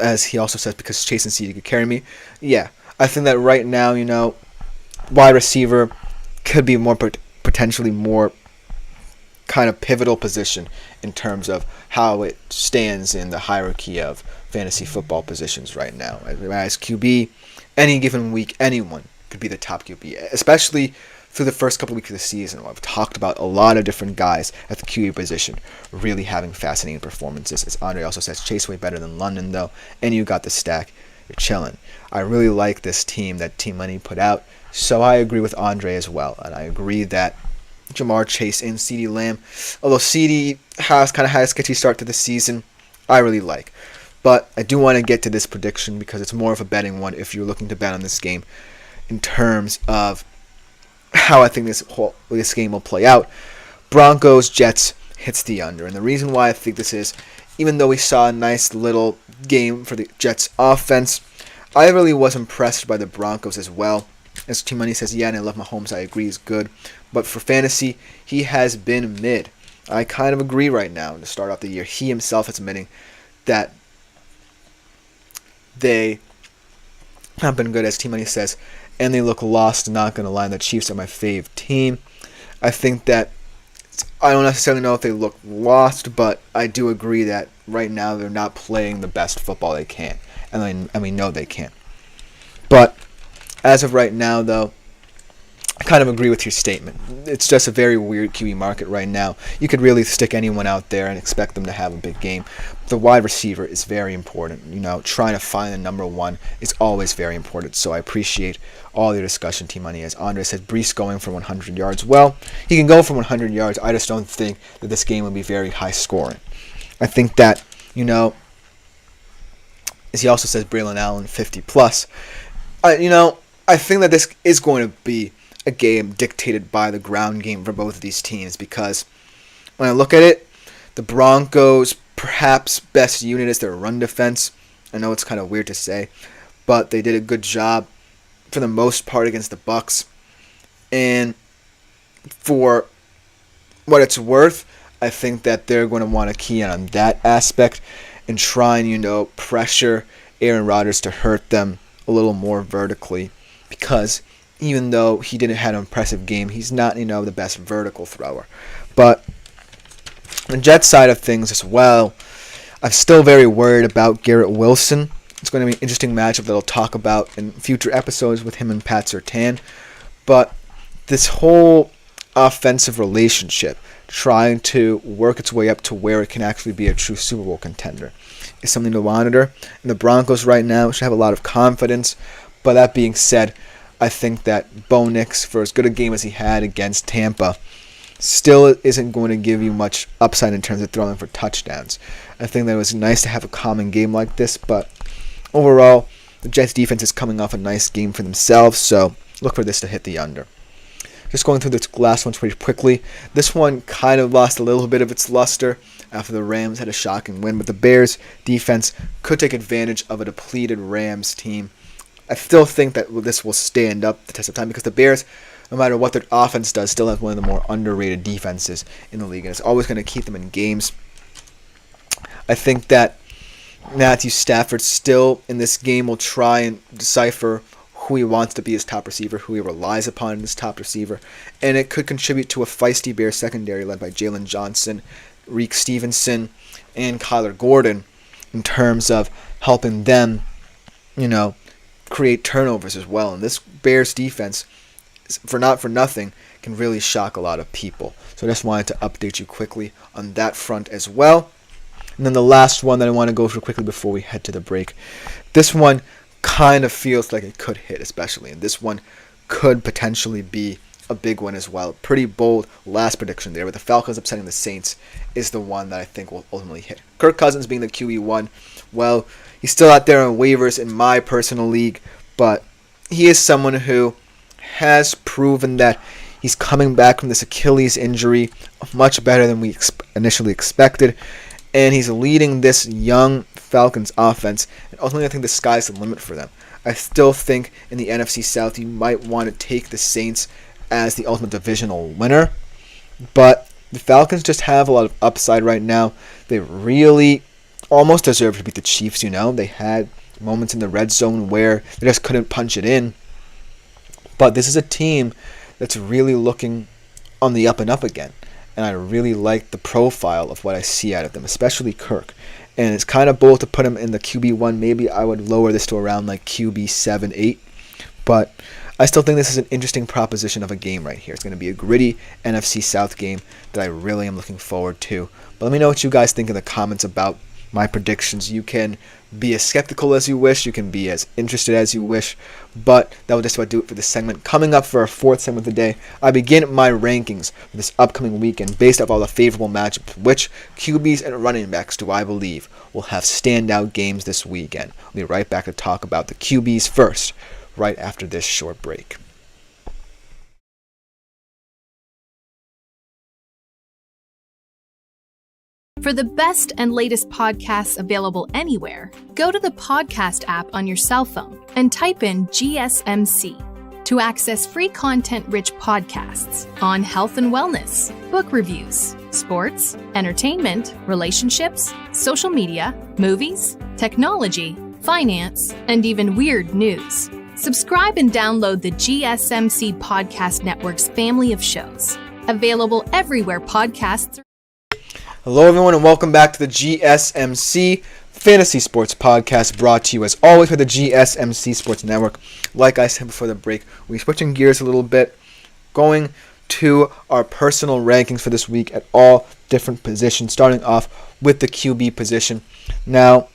As he also says, because Chase and CeeDee could carry me. Yeah, I think that right now, wide receiver could be potentially more kind of pivotal position in terms of how it stands in the hierarchy of fantasy football positions right now. As QB, any given week, anyone could be the top QB, especially through the first couple of weeks of the season. I've talked about a lot of different guys at the QB position really having fascinating performances. As Andre also says, Chase way better than London, though, and you got the stack. You're chilling. I really like this team that Team Money put out, so I agree with Andre as well, and I agree that Jamar Chase and CeeDee Lamb, although CeeDee has kind of had a sketchy start to the season, I really like. But I do want to get to this prediction because it's more of a betting one if you're looking to bet on this game in terms of how I think this game will play out. Broncos Jets hits the under, and the reason why I think this is, even though we saw a nice little game for the Jets offense, I really was impressed by the Broncos as well. As Team Money says, yeah, and I love Mahomes, I agree, he's good. But for fantasy, he has been mid. I kind of agree right now to start off the year. He himself is admitting that they have been good, as Team Money says, and they look lost. Not going to lie, the Chiefs are my fave team. I think that it's I don't necessarily know if they look lost, but I do agree that right now they're not playing the best football they can, and we know they can't. But as of right now, though, I kind of agree with your statement. It's just a very weird QB market right now. You could really stick anyone out there and expect them to have a big game. The wide receiver is very important. Trying to find the number one is always very important. So I appreciate all your discussion, Team Money. As Andre said, Brees going for 100 yards. Well, he can go for 100 yards. I just don't think that this game will be very high scoring. I think that, as he also says, Braylon Allen 50 plus. I think that this is going to be a game dictated by the ground game for both of these teams, because when I look at it, the Broncos' perhaps best unit is their run defense. I know it's kind of weird to say, but they did a good job for the most part against the Bucs. And for what it's worth, I think that they're going to want to key in on that aspect and try and, pressure Aaron Rodgers to hurt them a little more vertically, because even though he didn't have an impressive game, he's not, the best vertical thrower. But the Jets side of things as well, I'm still very worried about Garrett Wilson. It's going to be an interesting matchup that I'll talk about in future episodes with him and Pat Surtain. But this whole offensive relationship, trying to work its way up to where it can actually be a true Super Bowl contender, is something to monitor. And the Broncos right now should have a lot of confidence. But that being said, I think that Bo Nix, for as good a game as he had against Tampa, still isn't going to give you much upside in terms of throwing for touchdowns. I think that it was nice to have a common game like this, but overall, the Jets defense is coming off a nice game for themselves, so look for this to hit the under. Just going through this last one pretty quickly. This one kind of lost a little bit of its luster after the Rams had a shocking win, but the Bears defense could take advantage of a depleted Rams team. I still think that this will stand up the test of time, because the Bears, no matter what their offense does, still have one of the more underrated defenses in the league, and it's always going to keep them in games. I think that Matthew Stafford still in this game will try and decipher who he wants to be his top receiver, who he relies upon in his top receiver, and it could contribute to a feisty Bears secondary led by Jalen Johnson, Reek Stevenson, and Kyler Gordon in terms of helping them, create turnovers as well. And this Bears defense, for nothing, can really shock a lot of people. So I just wanted to update you quickly on that front as well. And then the last one that I want to go through quickly before we head to the break. This one kind of feels like it could hit, especially. And this one could potentially be a big one as well. Pretty bold last prediction there, but the Falcons upsetting the Saints is the one that I think will ultimately hit. Kirk Cousins being the QB1, well, he's still out there on waivers in my personal league, but he is someone who has proven that he's coming back from this Achilles injury much better than we initially expected, and he's leading this young Falcons offense, and ultimately I think the sky's the limit for them. I still think in the NFC South you might want to take the Saints as the ultimate divisional winner, but the Falcons just have a lot of upside right now. They really almost deserve to beat the Chiefs, They had moments in the red zone where they just couldn't punch it in. But this is a team that's really looking on the up and up again. And I really like the profile of what I see out of them, especially Kirk. And it's kind of bold to put him in the QB1. Maybe I would lower this to around like QB7, 8. But I still think this is an interesting proposition of a game right here. It's going to be a gritty NFC South game that I really am looking forward to. But let me know what you guys think in the comments about my predictions. You can be as skeptical as you wish. You can be as interested as you wish. But that will just about do it for this segment. Coming up for our fourth segment of the day, I begin my rankings for this upcoming weekend based off all the favorable matchups. Which QBs and running backs do I believe will have standout games this weekend? I'll be right back to talk about the QBs first, right after this short break. For the best and latest podcasts available anywhere, go to the podcast app on your cell phone and type in GSMC to access free content-rich podcasts on health and wellness, book reviews, sports, entertainment, relationships, social media, movies, technology, finance, and even weird news. Subscribe and download the GSMC Podcast Network's family of shows. Available everywhere podcasts. Hello, everyone, and welcome back to the GSMC Fantasy Sports Podcast, brought to you as always by the GSMC Sports Network. Like I said before the break, we're switching gears a little bit, going to our personal rankings for this week at all different positions, starting off with the QB position. Now,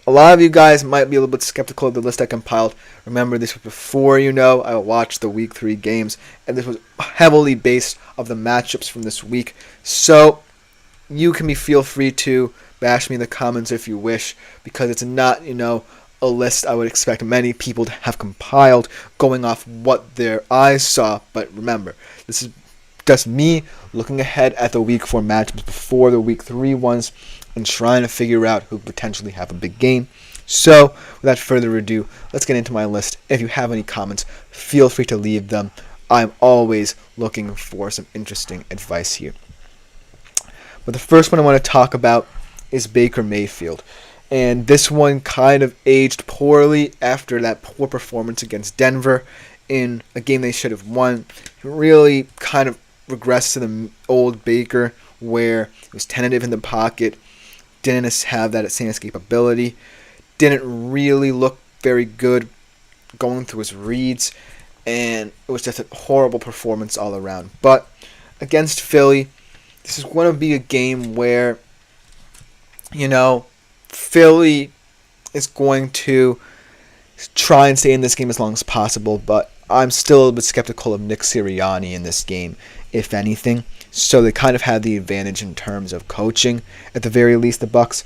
a lot of you guys might be a little bit skeptical of the list I compiled. Remember, this was before I watched the Week 3 games, and this was heavily based off the matchups from this week. So, you can feel free to bash me in the comments if you wish, because it's not, a list I would expect many people to have compiled going off what their eyes saw. But remember, this is just me looking ahead at the Week 4 matchups before the Week 3 ones and trying to figure out who potentially have a big game. So, without further ado, let's get into my list. If you have any comments, feel free to leave them. I'm always looking for some interesting advice here. But the first one I want to talk about is Baker Mayfield. And this one kind of aged poorly after that poor performance against Denver in a game they should have won. It really kind of regressed to the old Baker, where he was tentative in the pocket, didn't have that same escapability, didn't really look very good going through his reads, and it was just a horrible performance all around. But against Philly, this is going to be a game where, Philly is going to try and stay in this game as long as possible, but I'm still a little bit skeptical of Nick Sirianni in this game, if anything. So they kind of had the advantage in terms of coaching, at the very least, the Bucs.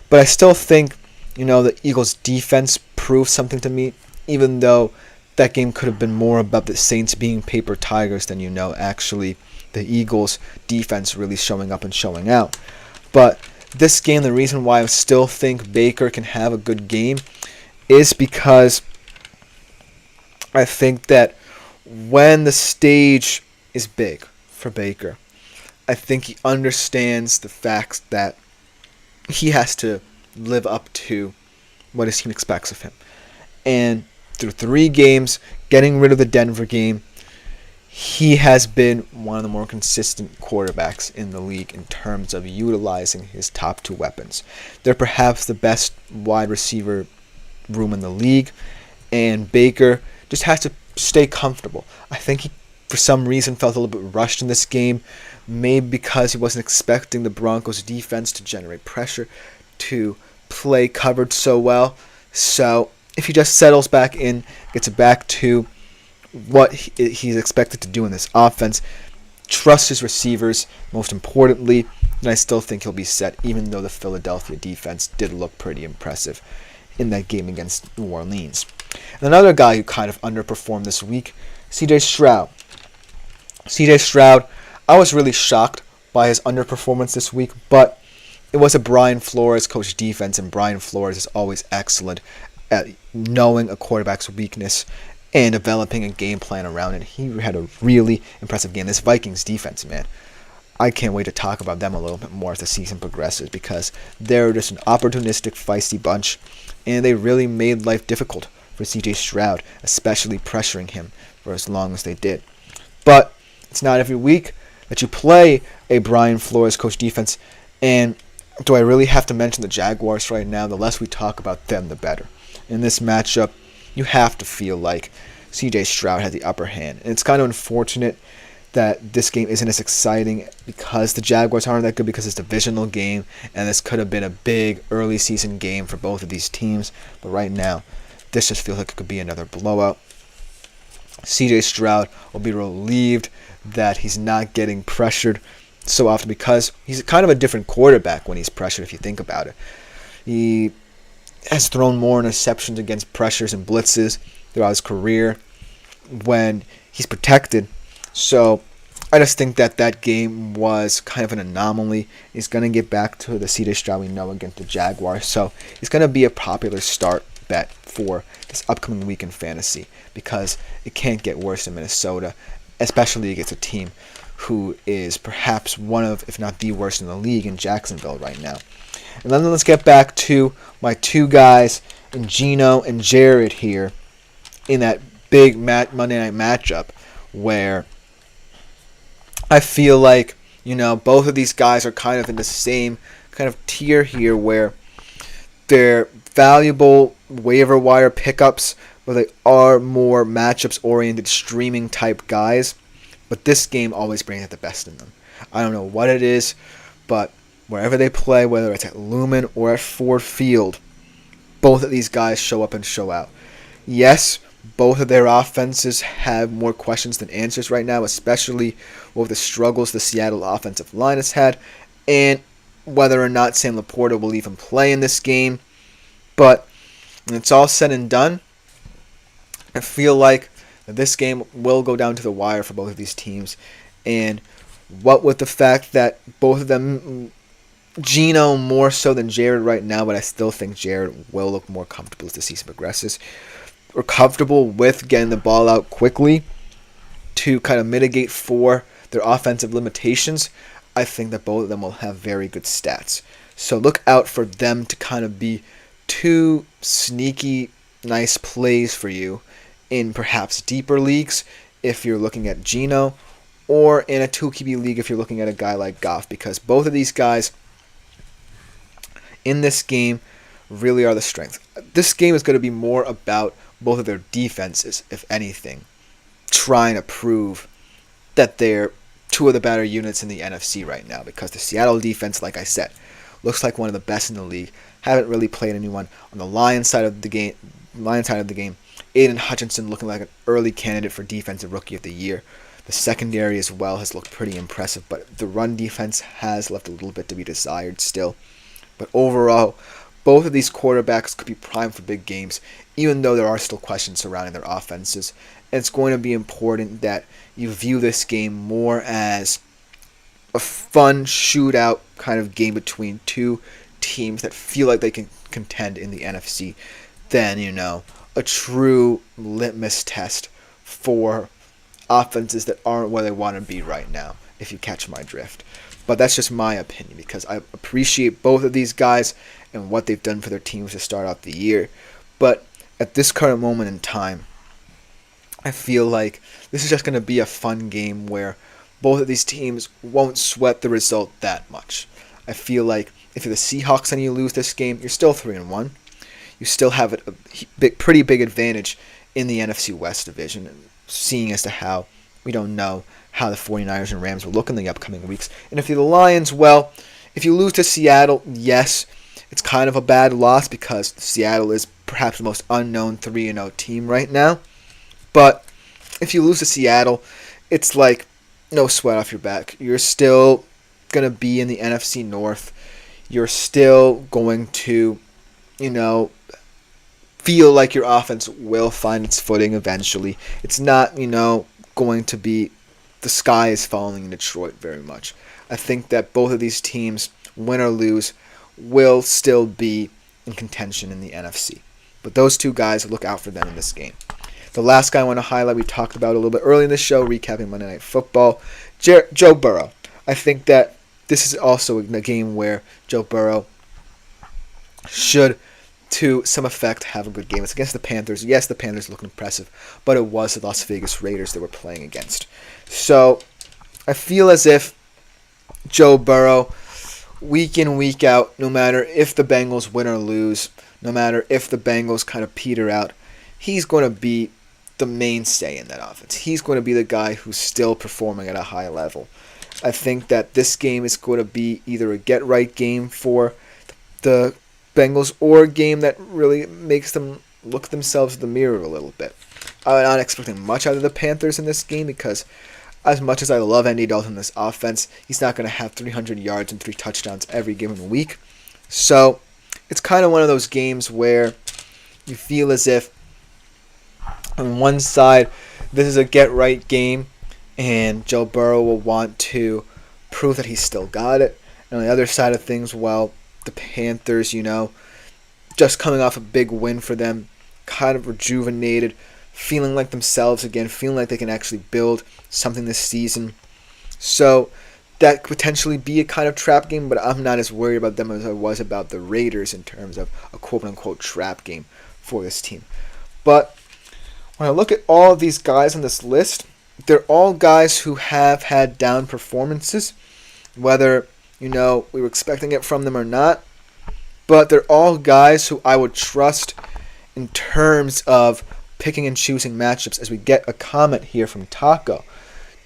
But I still think, the Eagles' defense proved something to me, even though that game could have been more about the Saints being paper tigers than, actually the Eagles' defense really showing up and showing out. But this game, the reason why I still think Baker can have a good game is because I think that when the stage is big for Baker, I think he understands the facts that he has to live up to what his team expects of him. And through 3 games, getting rid of the Denver game, he has been one of the more consistent quarterbacks in the league in terms of utilizing his top 2 weapons. They're perhaps the best wide receiver room in the league, and Baker just has to stay comfortable. I think he, for some reason, felt a little bit rushed in this game, maybe because he wasn't expecting the Broncos' defense to generate pressure, to play covered so well. So if he just settles back in, gets it back to what he's expected to do in this offense, trust his receivers, most importantly, then I still think he'll be set, even though the Philadelphia defense did look pretty impressive in that game against New Orleans. And another guy who kind of underperformed this week, CJ Stroud. CJ Stroud, I was really shocked by his underperformance this week, but it was a Brian Flores coach defense, and Brian Flores is always excellent at knowing a quarterback's weakness and developing a game plan around it. He had a really impressive game. This Vikings defense, man, I can't wait to talk about them a little bit more as the season progresses, because they're just an opportunistic, feisty bunch, and they really made life difficult for CJ Stroud, especially pressuring him for as long as they did. But it's not every week that you play a Brian Flores coach defense, and do I really have to mention the Jaguars right now? The less we talk about them, the better. In this matchup, you have to feel like CJ Stroud had the upper hand. And it's kind of unfortunate that this game isn't as exciting because the Jaguars aren't that good, because it's a divisional game, and this could have been a big early season game for both of these teams. But right now, this just feels like it could be another blowout. CJ Stroud will be relieved that he's not getting pressured so often, because he's kind of a different quarterback when he's pressured, if you think about it. He has thrown more interceptions against pressures and blitzes throughout his career when he's protected. So I just think that game was kind of an anomaly. He's going to get back to the CJ Stroud we know against the Jaguars. So he's going to be a popular start bet for this upcoming week in fantasy, because it can't get worse in Minnesota, especially against a team who is perhaps one of, if not the worst in the league, in Jacksonville right now. And then let's get back to my 2 guys, in Gino and Jared here, in that big Monday night matchup where I feel like, both of these guys are kind of in the same kind of tier here where they're valuable waiver wire pickups, but they are more matchups-oriented, streaming-type guys. But this game always brings out the best in them. I don't know what it is, but wherever they play, whether it's at Lumen or at Ford Field, both of these guys show up and show out. Yes, both of their offenses have more questions than answers right now, especially with the struggles the Seattle offensive line has had, and whether or not Sam Laporta will even play in this game. But when it's all said and done, I feel like this game will go down to the wire for both of these teams. And what with the fact that both of them, Geno more so than Jared right now, but I still think Jared will look more comfortable as the season progresses. We're comfortable with getting the ball out quickly to kind of mitigate for their offensive limitations. I think that both of them will have very good stats. So look out for them to kind of be two sneaky, nice plays for you in perhaps deeper leagues if you're looking at Geno, or in a 2QB league if you're looking at a guy like Goff, because both of these guys in this game really are the strength. This game is going to be more about both of their defenses, if anything, trying to prove that they're two of the better units in the NFC right now, because the Seattle defense, like I said, looks like one of the best in the league. Haven't really played anyone on the Lions side of the game. Aiden Hutchinson looking like an early candidate for Defensive Rookie of the Year. The secondary as well has looked pretty impressive, but the run defense has left a little bit to be desired still. But overall, both of these quarterbacks could be primed for big games, even though there are still questions surrounding their offenses. And it's going to be important that you view this game more as a fun shootout kind of game between two teams that feel like they can contend in the NFC than, a true litmus test for offenses that aren't where they want to be right now, if you catch my drift. But that's just my opinion, because I appreciate both of these guys and what they've done for their teams to start out the year. But at this current moment in time, I feel like this is just going to be a fun game where both of these teams won't sweat the result that much. I feel like if you're the Seahawks and you lose this game, you're still 3-1. You still have a pretty big advantage in the NFC West division, seeing as to how we don't know how the 49ers and Rams will look in the upcoming weeks. And if you're the Lions, well, if you lose to Seattle, yes, it's kind of a bad loss because Seattle is perhaps the most unknown 3-0 team right now. But if you lose to Seattle, it's like no sweat off your back. You're still going to be in the NFC North. You're still going to, feel like your offense will find its footing eventually. It's not, going to be the sky is falling in Detroit very much. I think that both of these teams, win or lose, will still be in contention in the NFC. But those two guys, look out for them in this game. The last guy I want to highlight, we talked about a little bit early in the show, recapping Monday Night Football, Joe Burrow. I think that this is also a game where Joe Burrow should, to some effect, have a good game. It's against the Panthers. Yes, the Panthers look impressive, but it was the Las Vegas Raiders they were playing against. So I feel as if Joe Burrow, week in, week out, no matter if the Bengals win or lose, no matter if the Bengals kind of peter out, he's going to be the mainstay in that offense. He's going to be the guy who's still performing at a high level. I think that this game is going to be either a get-right game for the Bengals or a game that really makes them look themselves in the mirror a little bit. I'm not expecting much out of the Panthers in this game because as much as I love Andy Dalton in this offense, he's not going to have 300 yards and 3 touchdowns every given week. So it's kind of one of those games where you feel as if on one side, this is a get-right game, and Joe Burrow will want to prove that he's still got it. And on the other side of things, well, the Panthers, just coming off a big win for them, kind of rejuvenated, feeling like themselves again, feeling like they can actually build something this season. So that could potentially be a kind of trap game, but I'm not as worried about them as I was about the Raiders in terms of a quote-unquote trap game for this team. But when I look at all of these guys on this list, they're all guys who have had down performances, whether, we were expecting it from them or not. But they're all guys who I would trust in terms of picking and choosing matchups, as we get a comment here from Taco.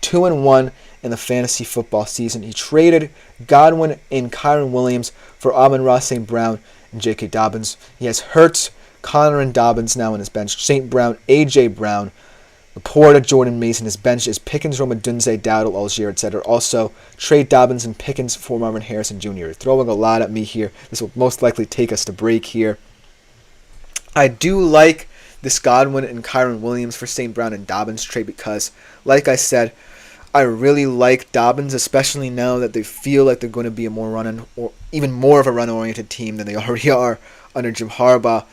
2-1 in the fantasy football season. He traded Godwin and Kyron Williams for Amon-Ra St. Brown and J.K. Dobbins. He has Hurts, Connor, and Dobbins now on his bench. St. Brown, A.J. Brown, Laporta, Jordan Mason. His bench is Pickens, Roma Dunze, Dowdle, Algier, etc. Also, trade Dobbins and Pickens for Marvin Harrison Jr. Throwing a lot at me here. This will most likely take us to break here. I do like this Godwin and Kyron Williams for St. Brown and Dobbins trade because, like I said, I really like Dobbins, especially now that they feel like they're going to be a more run or even more of a run-oriented team than they already are under Jim Harbaugh,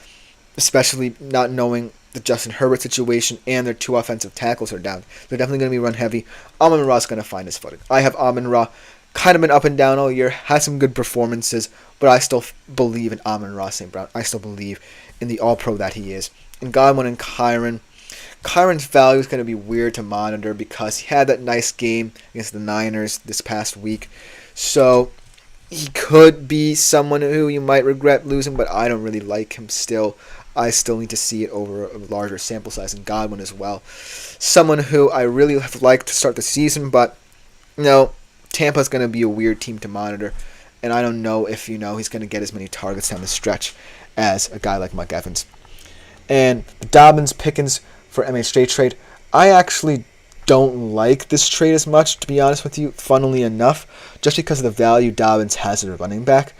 especially not knowing the Justin Herbert situation and their 2 offensive tackles are down. They're definitely going to be run heavy. Amon-Ra's going to find his footing. I have Amon-Ra kind of been up and down all year, had some good performances, but I still believe in Amon-Ra St. Brown. I still believe in the all-pro that he is. And Godwin and Kyron's value is going to be weird to monitor because he had that nice game against the Niners this past week. So he could be someone who you might regret losing, but I don't really like him still. I still need to see it over a larger sample size, and Godwin as well. Someone who I really have liked to start the season, but Tampa's going to be a weird team to monitor, and I don't know if he's going to get as many targets down the stretch as a guy like Mike Evans. And the Dobbins Pickens for MHJ trade, I actually don't like this trade as much, to be honest with you, funnily enough, just because of the value Dobbins has as a running back,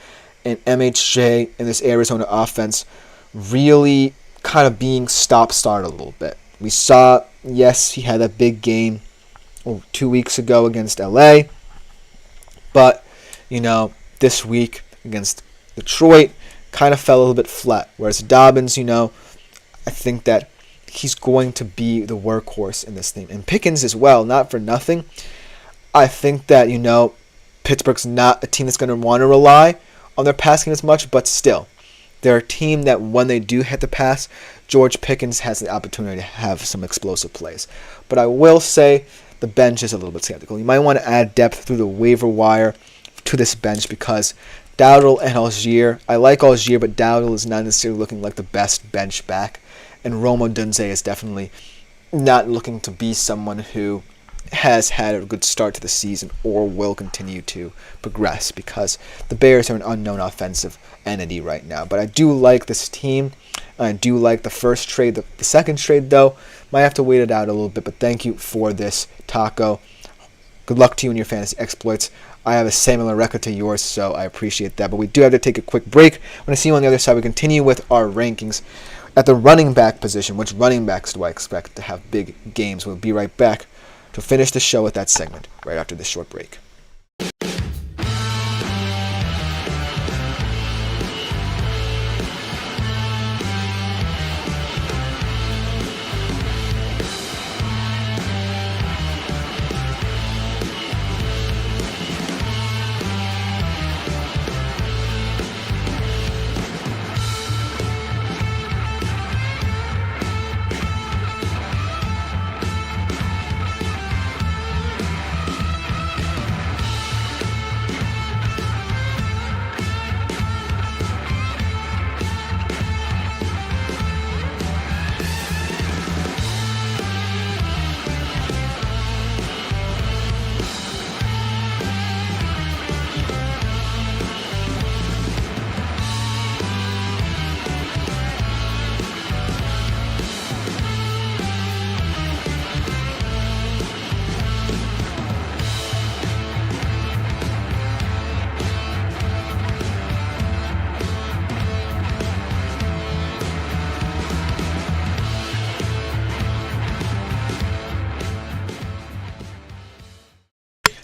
and MHJ in this Arizona offense really kind of being stop-start a little bit. We saw, yes, he had that big game 2 weeks ago against LA, but, this week against Detroit kind of fell a little bit flat, whereas Dobbins, I think that he's going to be the workhorse in this thing. And Pickens as well, not for nothing. I think that, Pittsburgh's not a team that's going to want to rely on their passing as much, but still, they're a team that when they do hit the pass, George Pickens has the opportunity to have some explosive plays. But I will say the bench is a little bit skeptical. You might want to add depth through the waiver wire to this bench because Dowdle and Algier, I like Algier, but Dowdle is not necessarily looking like the best bench back. And Roma Dunze is definitely not looking to be someone who has had a good start to the season or will continue to progress because the Bears are an unknown offensive entity right now. But I do like this team. I do like the first trade. The second trade, though, might have to wait it out a little bit. But thank you for this, Taco. Good luck to you in your fantasy exploits. I have a similar record to yours, so I appreciate that. But we do have to take a quick break. When I see you on the other side, we continue with our rankings. At the running back position, which running backs do I expect to have big games? We'll be right back to finish the show with that segment right after this short break.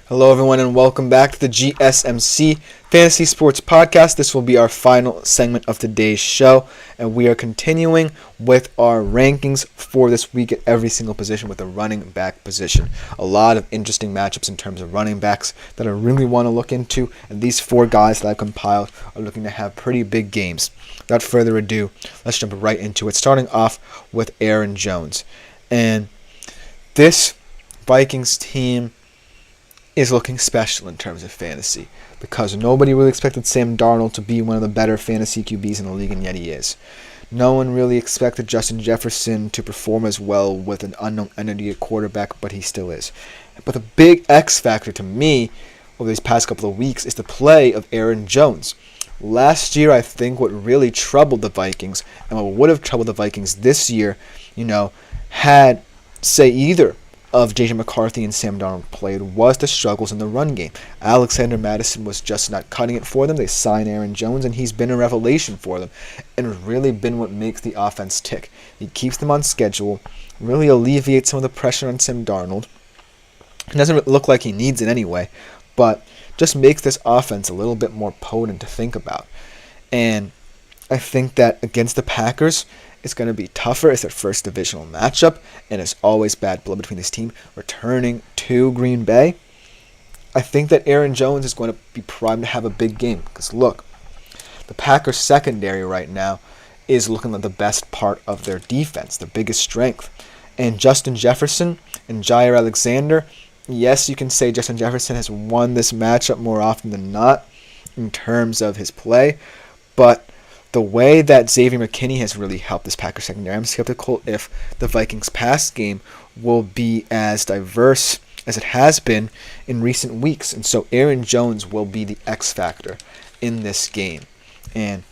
Hello, everyone, and welcome back to the GSMC Fantasy Sports Podcast. This will be our final segment of today's show, and we are continuing with our rankings for this week at every single position with the running back position. A lot of interesting matchups in terms of running backs that I really want to look into, and these 4 guys that I've compiled are looking to have pretty big games. Without further ado, let's jump right into it, starting off with Aaron Jones. And this Vikings team is looking special in terms of fantasy because nobody really expected Sam Darnold to be one of the better fantasy QBs in the league, and yet he is. No one really expected Justin Jefferson to perform as well with an unknown entity at quarterback, but he still is. But the big X factor to me over these past couple of weeks is the play of Aaron Jones. Last year, I think what really troubled the Vikings, and what would have troubled the Vikings this year, had, say, either of J.J. McCarthy and Sam Darnold played, was the struggles in the run game. Alexander Mattison was just not cutting it for them. They signed Aaron Jones, and he's been a revelation for them, and really been what makes the offense tick. He keeps them on schedule, really alleviates some of the pressure on Sam Darnold. It doesn't look like he needs it anyway, but just makes this offense a little bit more potent to think about. And I think that against the Packers, it's going to be tougher. It's their first divisional matchup, and it's always bad blood between this team. Returning to Green Bay, I think that Aaron Jones is going to be primed to have a big game. Because look, the Packers secondary right now is looking like the best part of their defense, the biggest strength. And Justin Jefferson and Jair Alexander, yes, you can say Justin Jefferson has won this matchup more often than not in terms of his play, but the way that Xavier McKinney has really helped this Packers secondary, I'm skeptical if the Vikings pass game will be as diverse as it has been in recent weeks. And so Aaron Jones will be the X factor in this game. And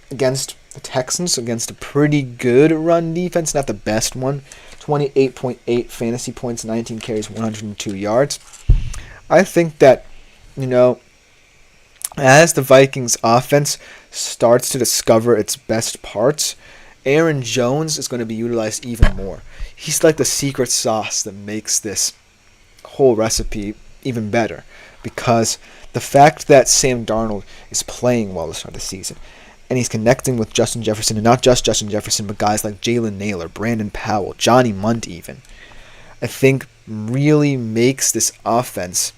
against the Texans, against a pretty good run defense, not the best one, 28.8 fantasy points, 19 carries, 102 yards. I think that, as the Vikings offense starts to discover its best parts, Aaron Jones is going to be utilized even more. He's like the secret sauce that makes this whole recipe even better, because the fact that Sam Darnold is playing well to start the season, and he's connecting with Justin Jefferson, and not just Justin Jefferson, but guys like Jalen Naylor, Brandon Powell, Johnny Munt even, I think really makes this offense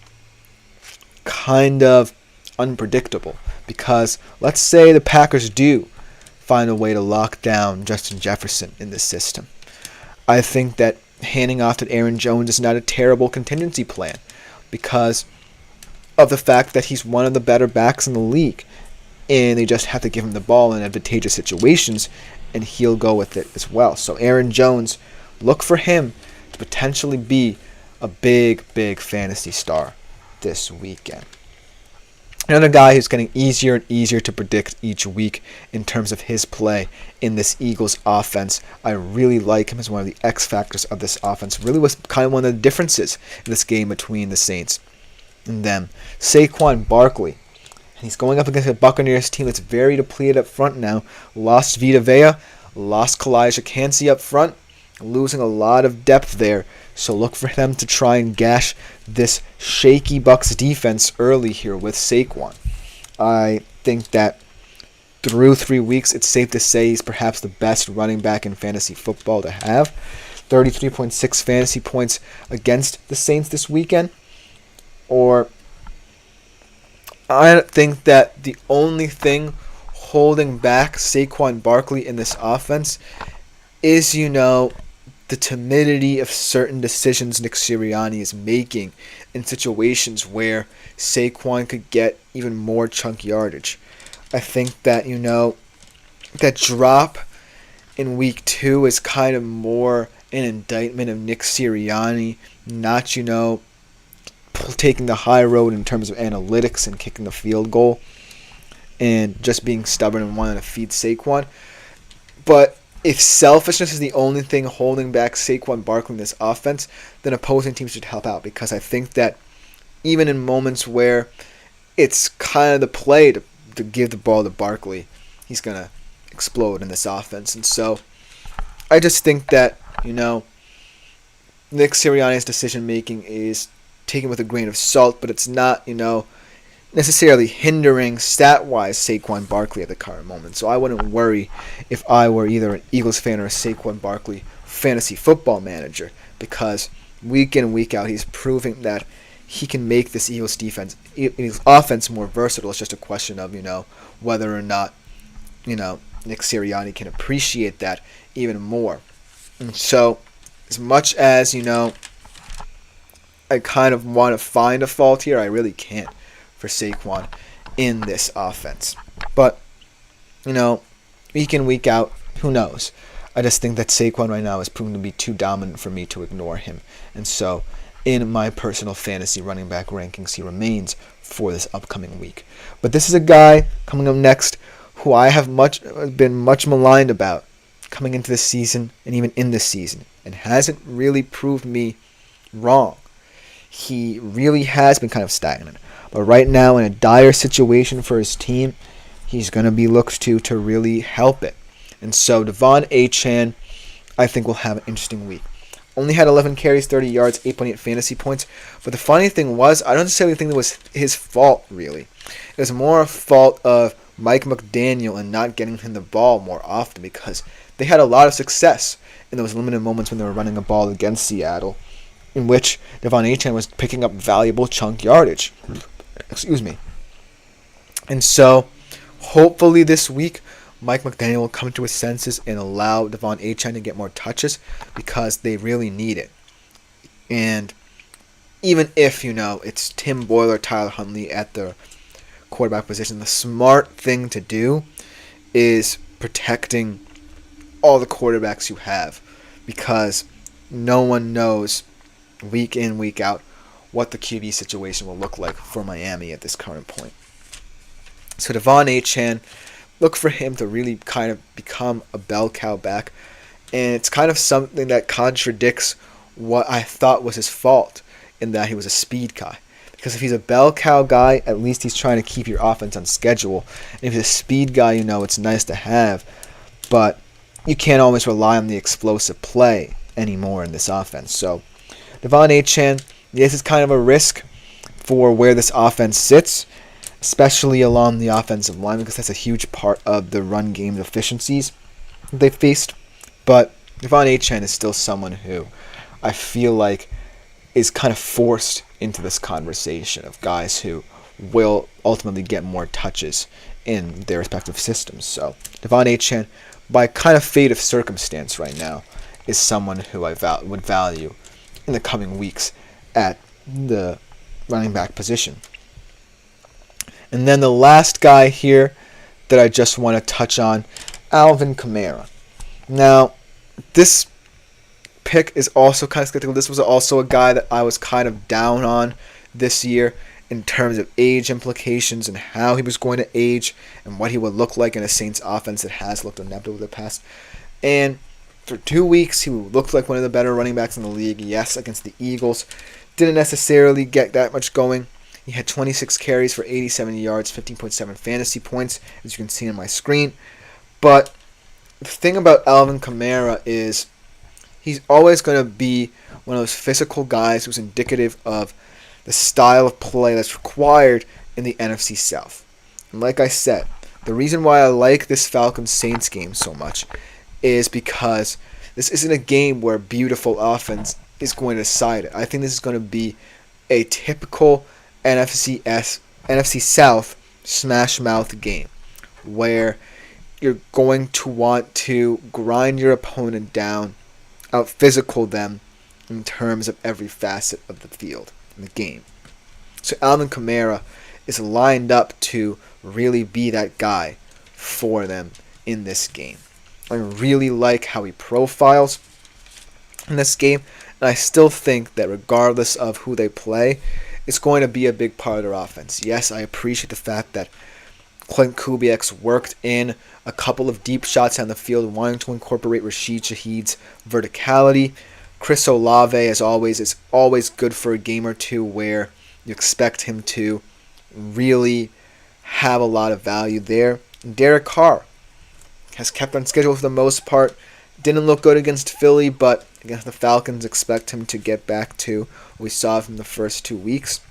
kind of unpredictable. Because let's say the Packers do find a way to lock down Justin Jefferson in this system. I think that handing off to Aaron Jones is not a terrible contingency plan because of the fact that he's one of the better backs in the league. And they just have to give him the ball in advantageous situations, and he'll go with it as well. So Aaron Jones, look for him to potentially be a big, big fantasy star this weekend. Another guy who's getting easier and easier to predict each week in terms of his play in this Eagles offense. I really like him as one of the X factors of this offense. Really was kind of one of the differences in this game between the Saints and them. Saquon Barkley. He's going up against a Buccaneers team that's very depleted up front now. Lost Vita Vea, lost Kalijah Kancey up front, losing a lot of depth there. So look for them to try and gash this shaky Bucs defense early here with Saquon. I think that through 3 weeks, it's safe to say he's perhaps the best running back in fantasy football to have. 33.6 fantasy points against the Saints this weekend. I think that the only thing holding back Saquon Barkley in this offense is, the timidity of certain decisions Nick Sirianni is making in situations where Saquon could get even more chunk yardage. I think that, that drop in week 2 is kind of more an indictment of Nick Sirianni, not, taking the high road in terms of analytics and kicking the field goal and just being stubborn and wanting to feed Saquon. But if selfishness is the only thing holding back Saquon Barkley in this offense, then opposing teams should help out, because I think that even in moments where it's kind of the play to give the ball to Barkley, he's going to explode in this offense. And so I just think that, Nick Sirianni's decision making is taken with a grain of salt, but it's not, necessarily hindering stat-wise Saquon Barkley at the current moment. So I wouldn't worry if I were either an Eagles fan or a Saquon Barkley fantasy football manager, because week in and week out he's proving that he can make this Eagles offense more versatile. It's just a question of, whether or not, Nick Sirianni can appreciate that even more. And so as much as, I kind of want to find a fault here. I really can't for Saquon in this offense. But, week in, week out, who knows? I just think that Saquon right now is proven to be too dominant for me to ignore him. And so, in my personal fantasy running back rankings, he remains for this upcoming week. But this is a guy coming up next who I have been much maligned about coming into this season and even in this season, and hasn't really proved me wrong. He really has been kind of stagnant. But right now, in a dire situation for his team, he's going to be looked to really help it. And so Devon Achane, I think, will have an interesting week. Only had 11 carries, 30 yards, 8.8 fantasy points. But the funny thing was, I don't necessarily think it was his fault, really. It was more a fault of Mike McDaniel and not getting him the ball more often, because they had a lot of success in those limited moments when they were running a ball against Seattle, in which Devon Achane was picking up valuable chunk yardage. And so, hopefully this week, Mike McDaniel will come to his senses and allow Devon Achane to get more touches, because they really need it. And even if, it's Tim Boyle or Tyler Huntley at the quarterback position, the smart thing to do is protecting all the quarterbacks you have, because no one knows week in, week out what the QB situation will look like for Miami at this current point. So Devon Achane, look for him to really kind of become a bell cow back, and it's kind of something that contradicts what I thought was his fault, in that he was a speed guy. Because if he's a bell cow guy, at least he's trying to keep your offense on schedule. And if he's a speed guy, it's nice to have, but you can't always rely on the explosive play anymore in this offense. So Devon Achane, yes, it's kind of a risk for where this offense sits, especially along the offensive line, because that's a huge part of the run game deficiencies they faced. But Devon Achane is still someone who I feel like is kind of forced into this conversation of guys who will ultimately get more touches in their respective systems. So Devon Achane, by kind of fate of circumstance right now, is someone who I would value in the coming weeks at the running back position. And then the last guy here that I just want to touch on, Alvin Kamara. Now, this pick is also kind of skeptical. This was also a guy that I was kind of down on this year in terms of age implications and how he was going to age and what he would look like in a Saints offense that has looked inept over the past. And for 2 weeks, he looked like one of the better running backs in the league. Yes, against the Eagles. Didn't necessarily get that much going. He had 26 carries for 87 yards, 15.7 fantasy points, as you can see on my screen. But the thing about Alvin Kamara is he's always going to be one of those physical guys who's indicative of the style of play that's required in the NFC South. And like I said, the reason why I like this Falcons-Saints game so much is because this isn't a game where beautiful offense is going to decide it. I think this is going to be a typical NFC South smash mouth game where you're going to want to grind your opponent down, out physical them in terms of every facet of the field in the game. So Alvin Kamara is lined up to really be that guy for them in this game. I really like how he profiles in this game, and I still think that regardless of who they play, it's going to be a big part of their offense. Yes, I appreciate the fact that Clint Kubiak's worked in a couple of deep shots down the field, wanting to incorporate Rashid Shaheed's verticality. Chris Olave, as always, is always good for a game or two where you expect him to really have a lot of value there. And Derek Carr has kept on schedule for the most part. Didn't look good against Philly, but against the Falcons, expect him to get back to what we saw from the first 2 weeks.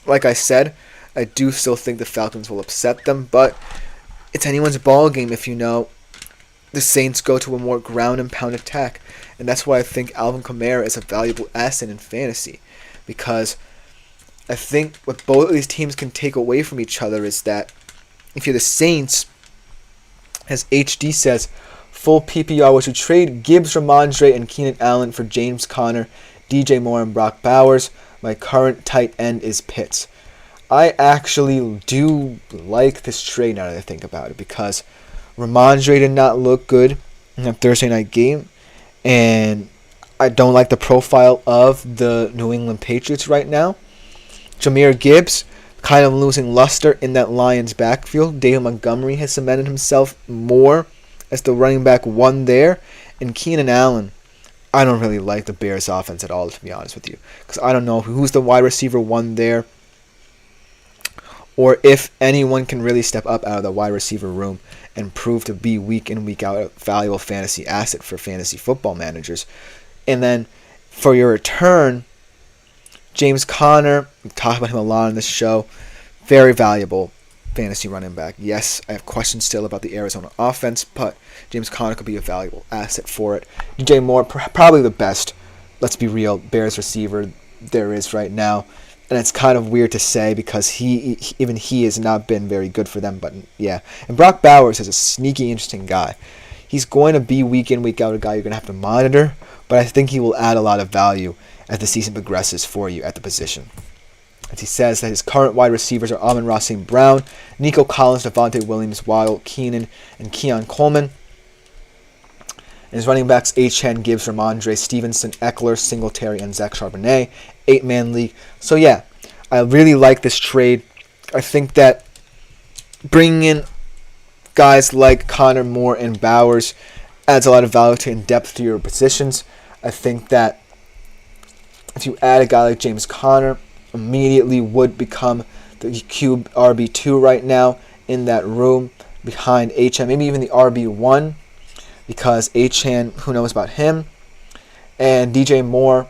Like I said, I do still think the Falcons will upset them, but it's anyone's ball game if the Saints go to a more ground and pound attack. And that's why I think Alvin Kamara is a valuable asset in fantasy, because I think what both of these teams can take away from each other is that if you're the Saints, as HD says, full PPR was to trade Gibbs, Ramondre, and Keenan Allen for James Conner, DJ Moore and Brock Bowers. My current tight end is Pitts. I actually do like this trade now that I think about it, because Ramondre did not look good in that Thursday night game, and I don't like the profile of the New England Patriots right now. Jahmyr Gibbs kind of losing luster in that Lions backfield. David Montgomery has cemented himself more as the running back one there. And Keenan Allen, I don't really like the Bears offense at all, to be honest with you, because I don't know who's the wide receiver one there, or if anyone can really step up out of the wide receiver room and prove to be week in, week out a valuable fantasy asset for fantasy football managers. And then for your return, James Conner, we talked about him a lot on this show, very valuable fantasy running back. Yes, I have questions still about the Arizona offense, but James Conner could be a valuable asset for it. DJ Moore, probably the best, let's be real, Bears receiver there is right now. And it's kind of weird to say because even he has not been very good for them. But yeah, and Brock Bowers is a sneaky, interesting guy. He's going to be week in, week out a guy you're going to have to monitor, but I think he will add a lot of value as the season progresses for you at the position. As he says that his current wide receivers are Amon-Ra St. Brown, Nico Collins, Devontae Williams, Waddle, Keenan, and Keon Coleman. And his running backs, Achane, Gibbs, Ramondre, Stevenson, Eckler, Singletary, and Zach Charbonnet. 8-man league. So yeah, I really like this trade. I think that bringing in guys like Connor, Moore, and Bowers adds a lot of value and depth to your positions. I think that if you add a guy like James Conner, immediately would become the cube RB2 right now in that room behind Achane, maybe even the RB1, because Achane, who knows about him, and DJ Moore,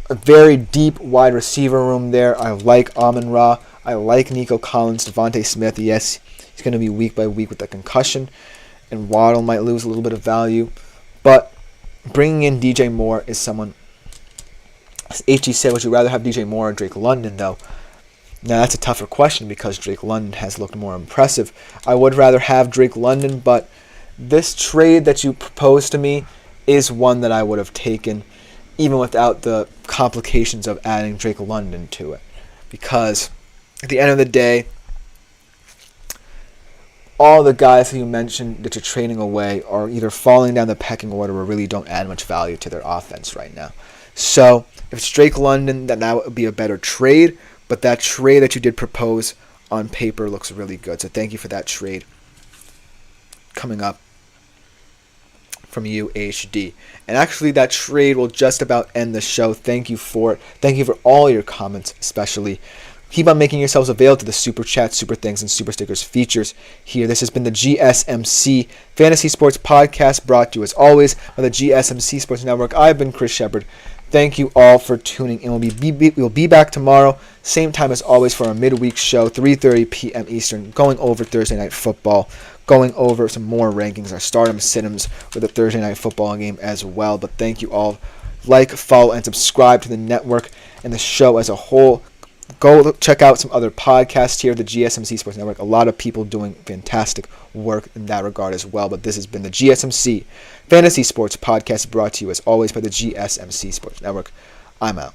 a very deep wide receiver room there. I like Amon-Ra. I like Nico Collins, Devontae Smith. Yes, he's going to be week by week with the concussion, and Waddle might lose a little bit of value, but bringing in DJ Moore is someone. As HG said, would you rather have DJ Moore or Drake London, though? Now, that's a tougher question because Drake London has looked more impressive. I would rather have Drake London, but this trade that you proposed to me is one that I would have taken even without the complications of adding Drake London to it. Because at the end of the day, all the guys who you mentioned that you're trading away are either falling down the pecking order or really don't add much value to their offense right now. So if it's Drake London, then that would be a better trade. But that trade that you did propose on paper looks really good. So thank you for that trade coming up from you, HD. And actually, that trade will just about end the show. Thank you for it. Thank you for all your comments, especially. Keep on making yourselves available to the Super Chat, Super Things, and Super Stickers features here. This has been the GSMC Fantasy Sports Podcast, brought to you as always by the GSMC Sports Network. I've been Chris Shepard. Thank you all for tuning in. We'll be back tomorrow, same time as always, for our midweek show, 3:30 p.m. Eastern, going over Thursday Night Football, going over some more rankings, our stardom sit-ems for the Thursday Night Football game as well. But thank you all. Like, follow, and subscribe to the network and the show as a whole. Go check out some other podcasts here, the GSMC Sports Network. A lot of people doing fantastic work in that regard as well. But this has been the GSMC Fantasy Sports Podcast, brought to you as always by the GSMC Sports Network. I'm out.